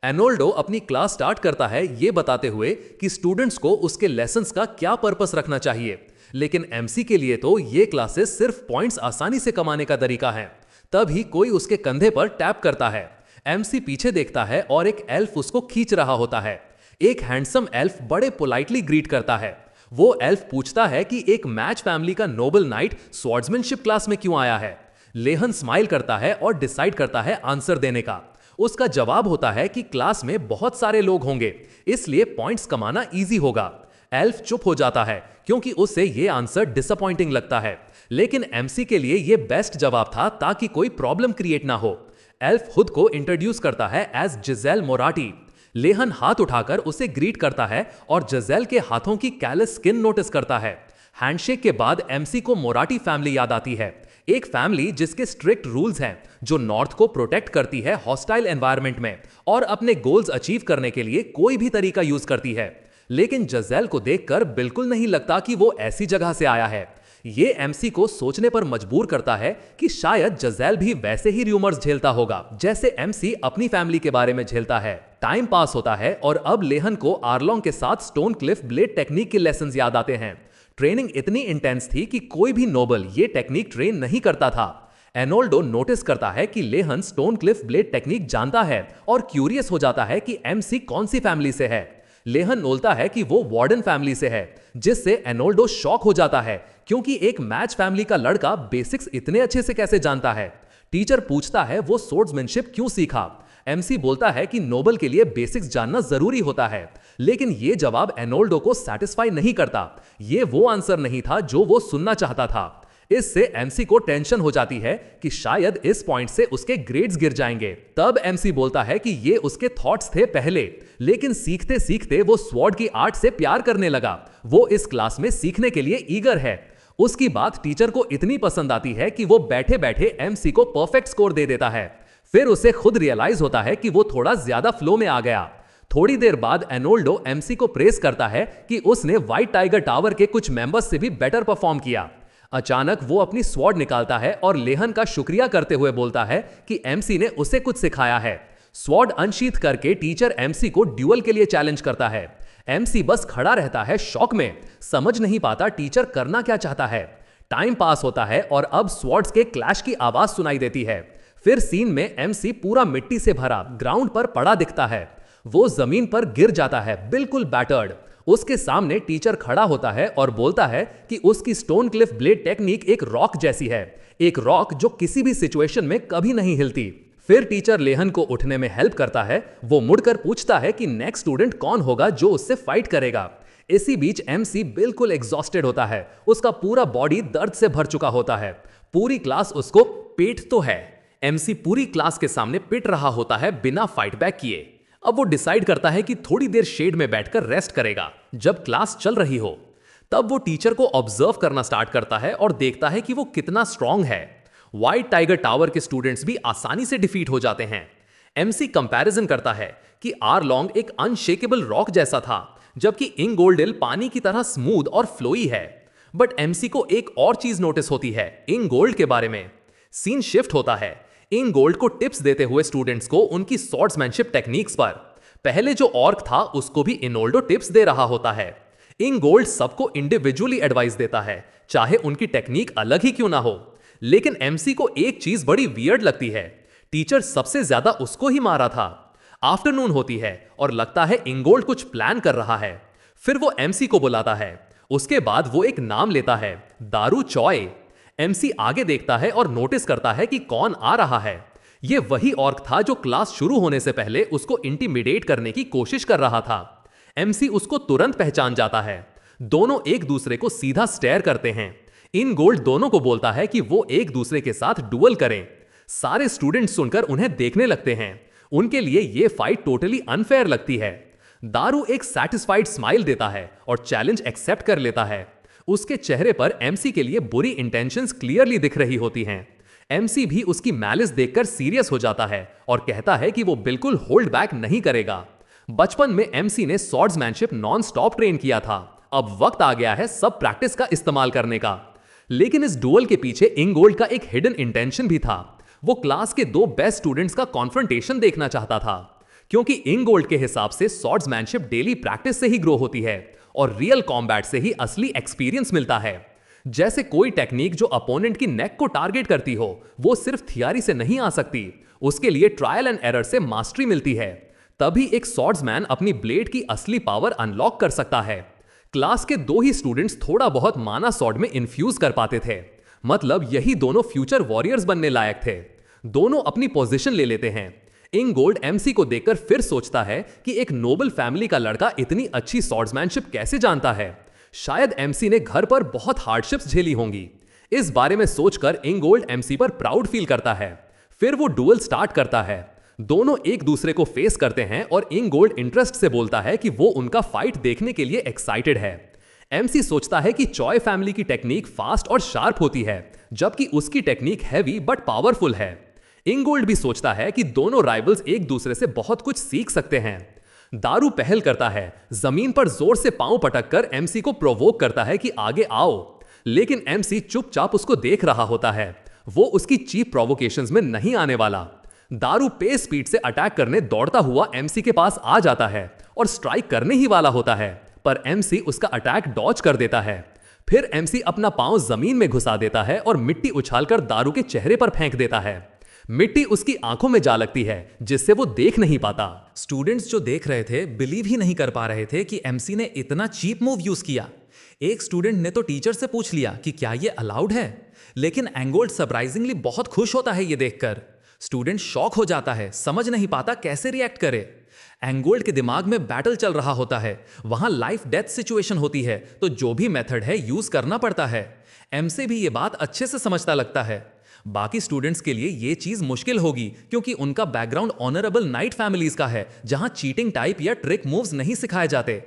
एनोल्डो अपनी क्लास स्टार्ट करता है ये बताते हुए कि स्टूडेंट्स को उसके लेसन्स का क्या पर्पस रखना चाहिए, लेकिन एमसी के लिए तो ये क्लासेस सिर्फ पॉइंट्स आसानी से कमाने का तरीका है। तभी कोई उसके कंधे पर टैप करता है। एमसी पीछे देखता है और एक एल्फ उसको खींच रहा होता है। एक हैंडसम एल्फ बड़े पोलाइटली ग्रीट करता है। वो एल्फ पूछता है कि एक मैच फैमिली का नोबल नाइट स्वॉर्ड्समैनशिप क्लास में क्यों आया है। लेहन स्माइल करता है और डिसाइड करता है आंसर देने का। उसका जवाब होता है कि क्लास में बहुत सारे लोग होंगे, इसलिए पॉइंट्स कमाना इजी होगा। एल्फ चुप हो जाता है क्योंकि उसे ये आंसर डिसअपॉइंटिंग लगता है, लेकिन एमसी के लिए ये बेस्ट जवाब था ताकि कोई प्रॉब्लम क्रिएट ना हो। एल्फ खुद को इंट्रोड्यूस करता है एज जिजेल मोराटी। लेहन हाथ उठाकर उसे ग्रीट करता है और जिजेल के हाथों की कैलस स्किन नोटिस करता है। हैंडशेक के बाद एमसी को मोराटी फैमिली याद आती है, एक फैमिली जिसके स्ट्रिक्ट रूल्स हैं, जो नॉर्थ को प्रोटेक्ट करती है हॉस्टाइल एनवायरनमेंट में और अपने गोल्स अचीव करने के लिए कोई भी तरीका यूज करती है। लेकिन जजेल को देखकर बिल्कुल नहीं लगता कि वो ऐसी जगह से आया है। ये एमसी को सोचने पर मजबूर करता है कि शायद जजेल भी वैसे ही र्यूमर्स झेलता होगा जैसे एमसी अपनी फैमिली के बारे में झेलता है। टाइम पास होता है और अब लेहन को आर्लोंग के साथ स्टोन क्लिफ ब्लेड टेक्निक के लेसन्स याद आते हैं। ट्रेनिंग इतनी इंटेंस थी कि कोई भी नोबल ये टेक्निक ट्रेन नहीं करता था। एनोल्डो नोटिस करता है कि लेहन स्टोन क्लिफ ब्लेड टेक्निक जानता है और क्यूरियस हो जाता है कि एमसी कौन सी फैमिली से है। लेहन बोलता है कि वो वार्डन फैमिली से है, जिससे एनोल्डो शॉक हो जाता है क्योंकि एक मैच फैमिली का लड़का बेसिक्स इतने अच्छे से कैसे जानता है। टीचर पूछता है वो स्वॉर्ड्समैनशिप क्यों सीखा। एमसी बोलता है कि नोबल के लिए बेसिक्स जानना जरूरी होता है, लेकिन यह जवाब एनोल्डो को सेटिस्फाई नहीं करता। यह वो आंसर नहीं था जो वो सुनना चाहता था। इससे एमसी को टेंशन हो जाती है कि शायद इस पॉइंट से उसके ग्रेड्स गिर जाएंगे। तब एमसी बोलता है कि ये उसके थॉट्स थे पहले, लेकिन सीखते सीखते वो स्वॉर्ड की आर्ट से प्यार करने लगा। वो इस क्लास में सीखने के लिए ईगर है। उसकी बात टीचर को इतनी पसंद आती है कि वो बैठे बैठे एमसी को परफेक्ट स्कोर दे देता है। फिर उसे खुद रियलाइज होता है कि वो थोड़ा ज्यादा फ्लो में आ गया। थोड़ी देर बाद एनोल्डो एमसी को प्रेस करता है कि उसने व्हाइट टाइगर टावर के कुछ मेंबर्स से भी बेटर परफॉर्म किया। अचानक वो अपनी स्वॉर्ड निकालता है और लेहन का शुक्रिया करते हुए बोलता है कि एमसी ने उसे कुछ सिखाया है। स्वॉर्ड अनशीथ करके टीचर एमसी को ड्यूअल के लिए चैलेंज करता है। एमसी बस खड़ा रहता है शॉक में, समझ नहीं पाता टीचर करना क्या चाहता है। टाइम पास होता है और अब स्वॉर्ड्स के क्लैश की आवाज सुनाई देती है। फिर सीन में एमसी पूरा मिट्टी से भरा ग्राउंड पर पड़ा दिखता है। वो जमीन पर गिर जाता है, बिल्कुल बैटर्ड। उसके सामने टीचर खड़ा होता है और बोलता है कि उसकी स्टोन क्लिफ ब्लेड टेक्निक एक रॉक जैसी है, एक रॉक जो किसी भी सिचुएशन में कभी नहीं हिलती। फिर टीचर लेहन को उठने में हेल्प करता है। वो मुड़कर पूछता है कि नेक्स्ट स्टूडेंट कौन होगा जो उससे फाइट करेगा। इसी बीच एमसी बिल्कुल एग्जॉस्टेड होता है, उसका पूरा बॉडी दर्द से भर चुका होता है। पूरी क्लास उसको पीट तो है। एमसी पूरी क्लास के सामने पिट रहा होता है बिना फाइट बैक किए। अब वो डिसाइड करता है कि थोड़ी देर शेड में बैठकर रेस्ट करेगा जब क्लास चल रही हो। तब वो टीचर को ऑब्जर्व करना स्टार्ट करता है और देखता है कि वो कितना स्ट्रांग है। व्हाइट टाइगर टावर के स्टूडेंट्स भी आसानी से डिफीट हो जाते हैं। एमसी कंपैरिजन करता है कि आर्लोंग एक अनशेकेबल रॉक जैसा था, जबकि इंगोल्डिल पानी की तरह स्मूथ और फ्लोई है। बट एमसी को एक और चीज नोटिस होती है इंगोल्ड के बारे में। सीन शिफ्ट होता है इंगोल्ड को टिप्स देते हुए स्टूडेंट्स को उनकी स्वॉर्ड्समैनशिप टेक्निक्स पर। पहले जो ऑर्क था उसको भी इनोल्डो टिप्स दे रहा होता है। इंगोल्ड सबको इंडिविजुअली एडवाइस देता है, चाहे उनकी टेक्निक अलग ही क्यों ना हो। लेकिन एमसी को एक चीज बड़ी वियर्ड लगती है, टीचर सबसे ज्यादा उसको ही मारा था। आफ्टरनून होती है और लगता है इंगोल्ड कुछ प्लान कर रहा है। फिर वो एमसी को बुलाता है। उसके बाद वो एक नाम लेता है, दारू चॉय। एमसी आगे देखता है और नोटिस करता है कि कौन आ रहा है। यह वही ऑर्क था जो क्लास शुरू होने से पहले उसको इंटिमिडेट करने की कोशिश कर रहा था। एमसी उसको तुरंत पहचान जाता है। दोनों एक दूसरे को सीधा स्टेयर करते हैं। इनगोल्ड दोनों को बोलता है कि वो एक दूसरे के साथ डुअल करें। सारे स्टूडेंट्स सुनकर उन्हें देखने लगते हैं। उनके लिए यह फाइट टोटली अनफेयर लगती है। दारू एक सैटिस्फाइड स्माइल देता है और चैलेंज एक्सेप्ट कर लेता है। उसके चेहरे पर एमसी के लिए बुरी इंटेंशंस क्लियरली दिख रही होती हैं। एमसी भी उसकी मैलिस देखकर सीरियस हो जाता है और कहता है कि वो बिल्कुल होल्ड बैक नहीं करेगा। बचपन में एमसी ने स्वॉर्ड्समैनशिप नॉन स्टॉप ट्रेन किया था। अब वक्त आ गया है सब प्रैक्टिस का इस्तेमाल करने का। लेकिन इस डुअल के पीछे इंगोल्ड का एक हिडन इंटेंशन भी था। वो क्लास के दो बेस्ट स्टूडेंट्स का कॉन्फ्रंटेशन देखना चाहता था, क्योंकि इंगोल्ड के हिसाब से स्वॉर्ड्समैनशिप डेली प्रैक्टिस से ही ग्रो होती है और रियल कॉम्बैट से ही असली एक्सपीरियंस मिलता है। जैसे कोई टेक्निक जो अपोनेंट की नेक को टारगेट करती हो, वो सिर्फ थियरी से नहीं आ सकती, उसके लिए ट्रायल एंड एरर से मास्टरी मिलती है। तभी एक स्वॉर्ड्समैन अपनी ब्लेड की असली पावर अनलॉक कर सकता है। क्लास के दो ही स्टूडेंट्स थोड़ा बहुत माना स्वॉर्ड में इन्फ्यूज कर पाते थे, मतलब यही दोनों फ्यूचर वॉरियर्स बनने लायक थे। दोनों अपनी पोजीशन ले लेते हैं। इंगोल्ड एमसी को देखकर फिर सोचता है कि एक नोबल फैमिली का लड़का इतनी अच्छी स्वॉर्ड्समैनशिप कैसे जानता है। शायद एमसी ने घर पर बहुत हार्डशिप्स झेली होंगी। इस बारे में सोचकर इंगोल्ड एमसी पर प्राउड फील करता है। फिर वो डुअल स्टार्ट करता है। दोनों एक दूसरे को फेस करते हैं और इंगोल्ड इंटरेस्ट से बोलता है कि वो उनका फाइट देखने के लिए एक्साइटेड है। एमसी सोचता है कि चॉय फैमिली की टेक्निक फास्ट और शार्प होती है, जबकि उसकी टेक्निक हैवी बट पावरफुल है। इंगोल्ड भी सोचता है कि दोनों राइवल्स एक दूसरे से बहुत कुछ सीख सकते हैं। दारू पहल करता है, जमीन पर जोर से पांव पटक कर एमसी को प्रोवोक करता है कि आगे आओ, लेकिन एमसी चुपचाप उसको देख रहा होता है। वो उसकी चीप प्रोवोकेशंस में नहीं आने वाला। दारू पे स्पीड से अटैक करने दौड़ता हुआ एमसी के पास आ जाता है और स्ट्राइक करने ही वाला होता है, पर एमसी उसका अटैक डॉज कर देता है। फिर एमसी अपना पांव जमीन में घुसा देता है और मिट्टी उछालकर दारू के चेहरे पर फेंक देता है। मिट्टी उसकी आंखों में जा लगती है, जिससे वो देख नहीं पाता।
स्टूडेंट्स जो देख रहे थे बिलीव ही नहीं कर पा रहे थे कि एमसी ने इतना चीप मूव यूज किया। एक स्टूडेंट ने तो टीचर से पूछ लिया कि क्या ये अलाउड है, लेकिन एंगोल्ड सरप्राइजिंगली बहुत खुश होता है ये देखकर। स्टूडेंट शॉक हो जाता है, समझ नहीं पाता कैसे रिएक्ट करे। एंगोल्ड के दिमाग में बैटल चल रहा होता है, वहां लाइफ डेथ सिचुएशन होती है, तो जो भी मेथड है यूज करना पड़ता है। एमसी भी ये बात अच्छे से समझता लगता है। बाकी स्टूडेंट्स के लिए ये चीज मुश्किल होगी, क्योंकि उनका बैकग्राउंड ऑनरेबल नाइट फैमिलीज का है, जहां चीटिंग टाइप या ट्रिक मूव्स नहीं सिखाए जाते।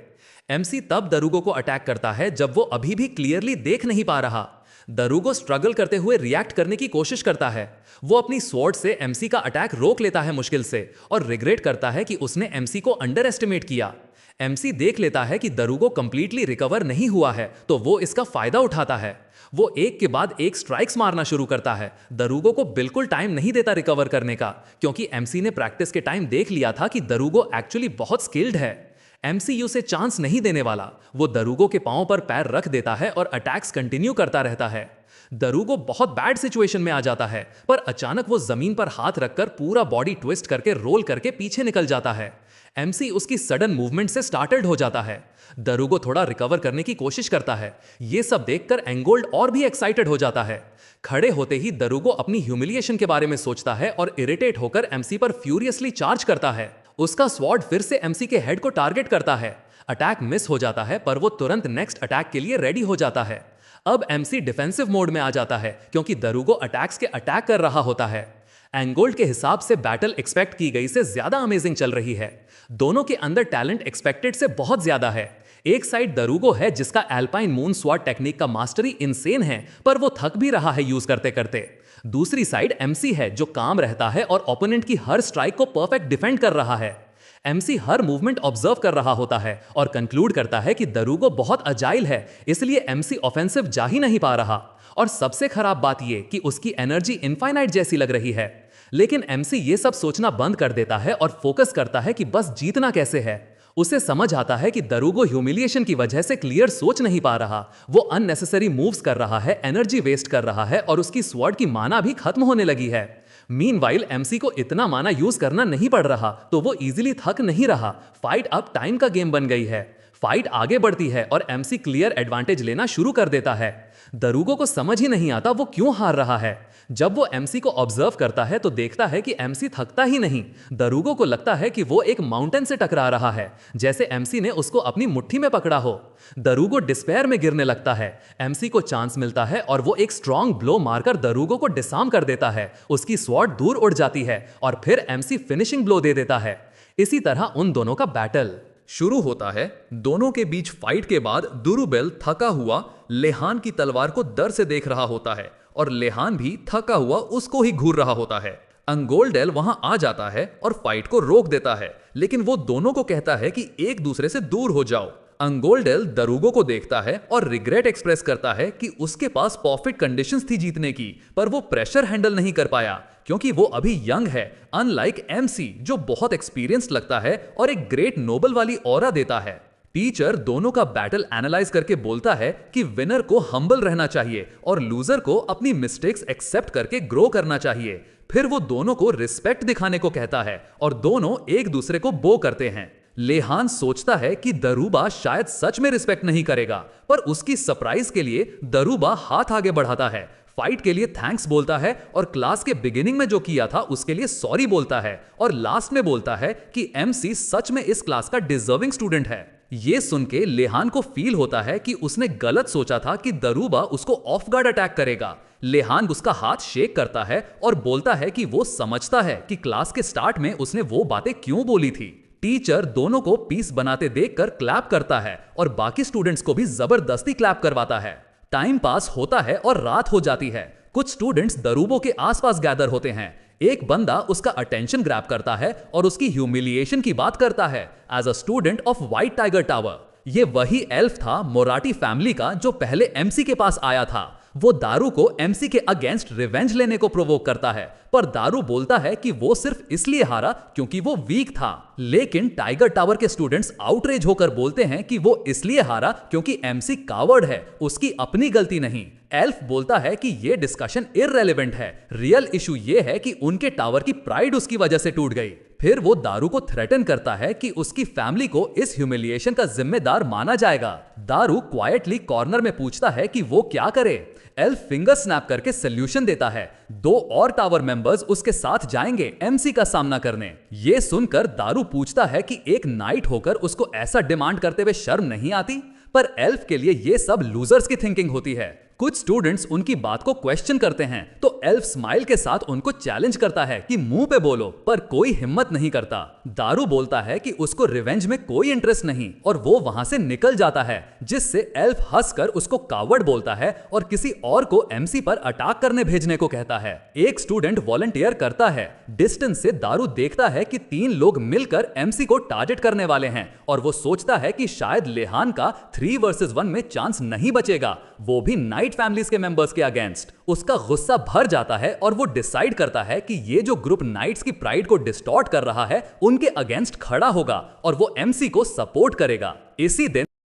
एमसी तब दरुगो को अटैक करता है जब वो अभी भी क्लियरली देख नहीं पा रहा। दरुगो स्ट्रगल करते हुए रिएक्ट करने की कोशिश करता है। वो अपनी स्वॉर्ड से एमसी का अटैक रोक लेता है मुश्किल से, और रिग्रेट करता है कि उसने एमसी को अंडर एस्टिमेट किया। एमसी देख लेता है कि दरुगो कंप्लीटली रिकवर नहीं हुआ है, तो वो इसका फायदा उठाता है। वो एक के बाद एक स्ट्राइक्स मारना शुरू करता है। दरुगो को बिल्कुल टाइम नहीं देता रिकवर करने का, क्योंकि एमसी ने प्रैक्टिस के टाइम देख लिया था कि दरुगो एक्चुअली बहुत स्किल्ड है। एमसीयू से चांस नहीं देने वाला। वो दरुगो के पांव पर पैर रख देता है और अटैक्स कंटिन्यू करता रहता है। दरुगो बहुत बैड सिचुएशन में आ जाता है, पर अचानक वो जमीन पर हाथ रखकर पूरा बॉडी ट्विस्ट करके रोल करके पीछे निकल जाता है। एमसी उसकी सडन मूवमेंट से स्टार्टल्ड हो जाता है। दरुगो थोड़ा रिकवर करने की कोशिश करता है। ये सब देखकर एंगोल्ड और भी एक्साइटेड हो जाता है। खड़े होते ही दरुगो अपनी ह्यूमिलिएशन के बारे में सोचता है और इरिटेट होकर एमसी पर फ्यूरियसली चार्ज करता है। उसका स्वॉर्ड फिर से एमसी के हेड को टारगेट करता है। अटैक मिस हो जाता है, पर वो तुरंत नेक्स्ट अटैक के लिए रेडी हो जाता है। अब एमसी डिफेंसिव मोड में आ जाता है, क्योंकि दरुगो अटैक्स के अटैक कर रहा होता है। एंगोल्ड के हिसाब से बैटल एक्सपेक्ट की गई से ज्यादा अमेजिंग चल रही है। दोनों के अंदर टैलेंट एक्सपेक्टेड से बहुत ज्यादा है। एक साइड दरुगो है, जिसका एल्पाइन मून स्वॉर्ड टेक्निक का मास्टरी इनसेन है, पर वो थक भी रहा है यूज करते करते। दूसरी साइड एमसी है, जो काम रहता है और ओपोनेंट की हर स्ट्राइक को परफेक्ट डिफेंड कर रहा है। एमसी हर मूवमेंट ऑब्जर्व कर रहा होता है और कंक्लूड करता है कि दरुगो बहुत अजाइल है, इसलिए एमसी ऑफेंसिव जा ही नहीं पा रहा। और सबसे खराब बात यह कि उसकी एनर्जी इनफाइनाइट जैसी लग रही है। लेकिन एमसी ये सब सोचना बंद कर देता है और फोकस करता है कि बस जीतना कैसे है। उसे समझ आता है कि दरुगो ह्यूमिलिएशन की वजह से क्लियर सोच नहीं पा रहा। वो अननेसेसरी मूव्स कर रहा है, एनर्जी वेस्ट कर रहा है और उसकी स्वॉर्ड की माना भी खत्म होने लगी है। मीनवाइल एमसी को इतना माना यूज करना नहीं पड़ रहा, तो वो इजीली थक नहीं रहा। फाइट अब टाइम का गेम बन गई है। फाइट आगे बढ़ती है और एमसी क्लियर एडवांटेज लेना शुरू कर देता है। दरुगो को समझ ही नहीं आता वो क्यों हार रहा है। जब वो एमसी को ऑब्जर्व करता है तो देखता है कि एमसी थकता ही नहीं। दरुगो को लगता है कि वो एक माउंटेन से टकरा रहा है, जैसे एमसी ने उसको अपनी मुट्ठी में पकड़ा हो। दरुगो डिस्पेयर में गिरने लगता है। एमसी को चांस मिलता है और वो एक स्ट्रॉन्ग ब्लो मारकर दरुगो को डिसआर्म कर देता है। उसकी स्वॉर्ड दूर उड़ जाती है और फिर एमसी फिनिशिंग ब्लो दे देता है। इसी तरह उन दोनों का बैटल
शुरू होता है। दोनों के बीच फाइट के बाद दुरुबेल थका हुआ लेहान की तलवार को डर से देख रहा होता है और लेहान भी थका हुआ उसको ही घूर रहा होता है। अंगोल्डेल वहां आ जाता है और फाइट को रोक देता है, लेकिन वो दोनों को कहता है कि एक दूसरे से दूर हो जाओ। अंगोल्डेल दरूगो को देखता है और रिग्रेट एक्सप्रेस करता है कि उसके पास परफेक्ट कंडीशंस थी जीतने की, पर वो प्रेशर हैंडल नहीं कर पाया क्योंकि वो अभी यंग है, अनलाइक एमसी जो बहुत एक्सपीरियंस्ड लगता है और एक ग्रेट नोबल वाली ऑरा देता है। टीचर दोनों का बैटल एनालाइज करके बोलता है कि विनर को हम्बल रहना चाहिए और लूजर को अपनी मिस्टेक्स एक्सेप्ट करके ग्रो करना चाहिए। फिर वो दोनों को रिस्पेक्ट दिखाने को कहता है और दोनों एक दूसरे को बो करते हैं। लेहान सोचता है कि दरूबा शायद सच में रिस्पेक्ट नहीं करेगा, पर उसकी सरप्राइज के लिए दरूबा हाथ आगे बढ़ाता है, फाइट के लिए थैंक्स बोलता है और क्लास के बिगिनिंग में जो किया था उसके लिए सॉरी बोलता है और लास्ट में बोलता है कि एमसी सच में इस क्लास का डिजर्विंग स्टूडेंट है। ये सुन के लेहान को फील होता है कि उसने गलत सोचा था कि दरूबा उसको ऑफ गार्ड अटैक करेगा। लेहान उसका हाथ शेक करता है और बोलता है कि वो समझता है कि क्लास के स्टार्ट में उसने वो बातें क्यों बोली थी। टीचर दोनों को पीस बनाते देखकर क्लैप करता है और बाकी स्टूडेंट्स को भी जबरदस्ती क्लैप करवाता है। टाइम पास होता है और रात हो जाती है। कुछ स्टूडेंट्स दरूबो के आसपास गैदर होते हैं। एक बंदा उसका अटेंशन ग्रैब करता है और उसकी ह्यूमिलिएशन की बात करता है as a student of white tiger tower. ये वही एल्फ था मोराटी फैमिली का जो पहले एमसी के पास आया था। वो दारू को एमसी के अगेंस्ट रिवेंज लेने को प्रोवोक करता है, पर दारू बोलता है कि वो सिर्फ इसलिए हारा क्योंकि वो वीक था। लेकिन टाइगर टावर के स्टूडेंट्स आउटरेज होकर बोलते हैं कि वो इसलिए हारा क्योंकि एमसी कावर्ड है, उसकी अपनी गलती नहीं। एल्फ बोलता है कि ये डिस्कशन इररेलेवेंट है, रियल इशू ये है कि उनके टावर की प्राइड उसकी वजह से टूट गई। फिर वो दारू को थ्रेटन करता है कि उसकी फैमिली को इस ह्यूमिलिएशन का जिम्मेदार माना जाएगा। दारू क्वाइटली कॉर्नर में पूछता है कि वो क्या करे। एल्फ फिंगर स्नैप करके सोल्यूशन देता है। 2 और टावर मेंबर्स उसके साथ जाएंगे एमसी का सामना करने। ये सुनकर दारू पूछता है कि एक नाइट होकर उसको ऐसा डिमांड करते हुए शर्म नहीं आती, पर एल्फ के लिए ये सब लूजर्स की थिंकिंग होती है। कुछ स्टूडेंट्स उनकी बात को क्वेश्चन करते हैं तो एल्फ स्माइल के साथ उनको चैलेंज करता है कि मुंह पे बोलो, पर कोई हिम्मत नहीं करता। दारू बोलता है कि उसको रिवेंज में कोई इंटरेस्ट नहीं और वो वहां से निकल जाता है, जिससे एल्फ हंसकर उसको कावर्ड बोलता है और किसी और को एमसी पर अटैक करने भेजने को कहता है। एक स्टूडेंट वॉलंटियर करता है। डिस्टेंस से दारू देखता है कि 3 लोग मिलकर एमसी को टारगेट करने वाले हैं और वो सोचता है कि शायद लेहान का 3 वर्सेस 1 में चांस नहीं बचेगा, वो भी नाइट फैमिलीज के मेंबर्स के अगेंस्ट। उसका गुस्सा भर जाता है और वो डिसाइड करता है कि ये जो ग्रुप नाइट्स की प्राइड को डिस्टॉर्ट कर रहा है उनके अगेंस्ट खड़ा होगा और वो एमसी को सपोर्ट करेगा। इसी दिन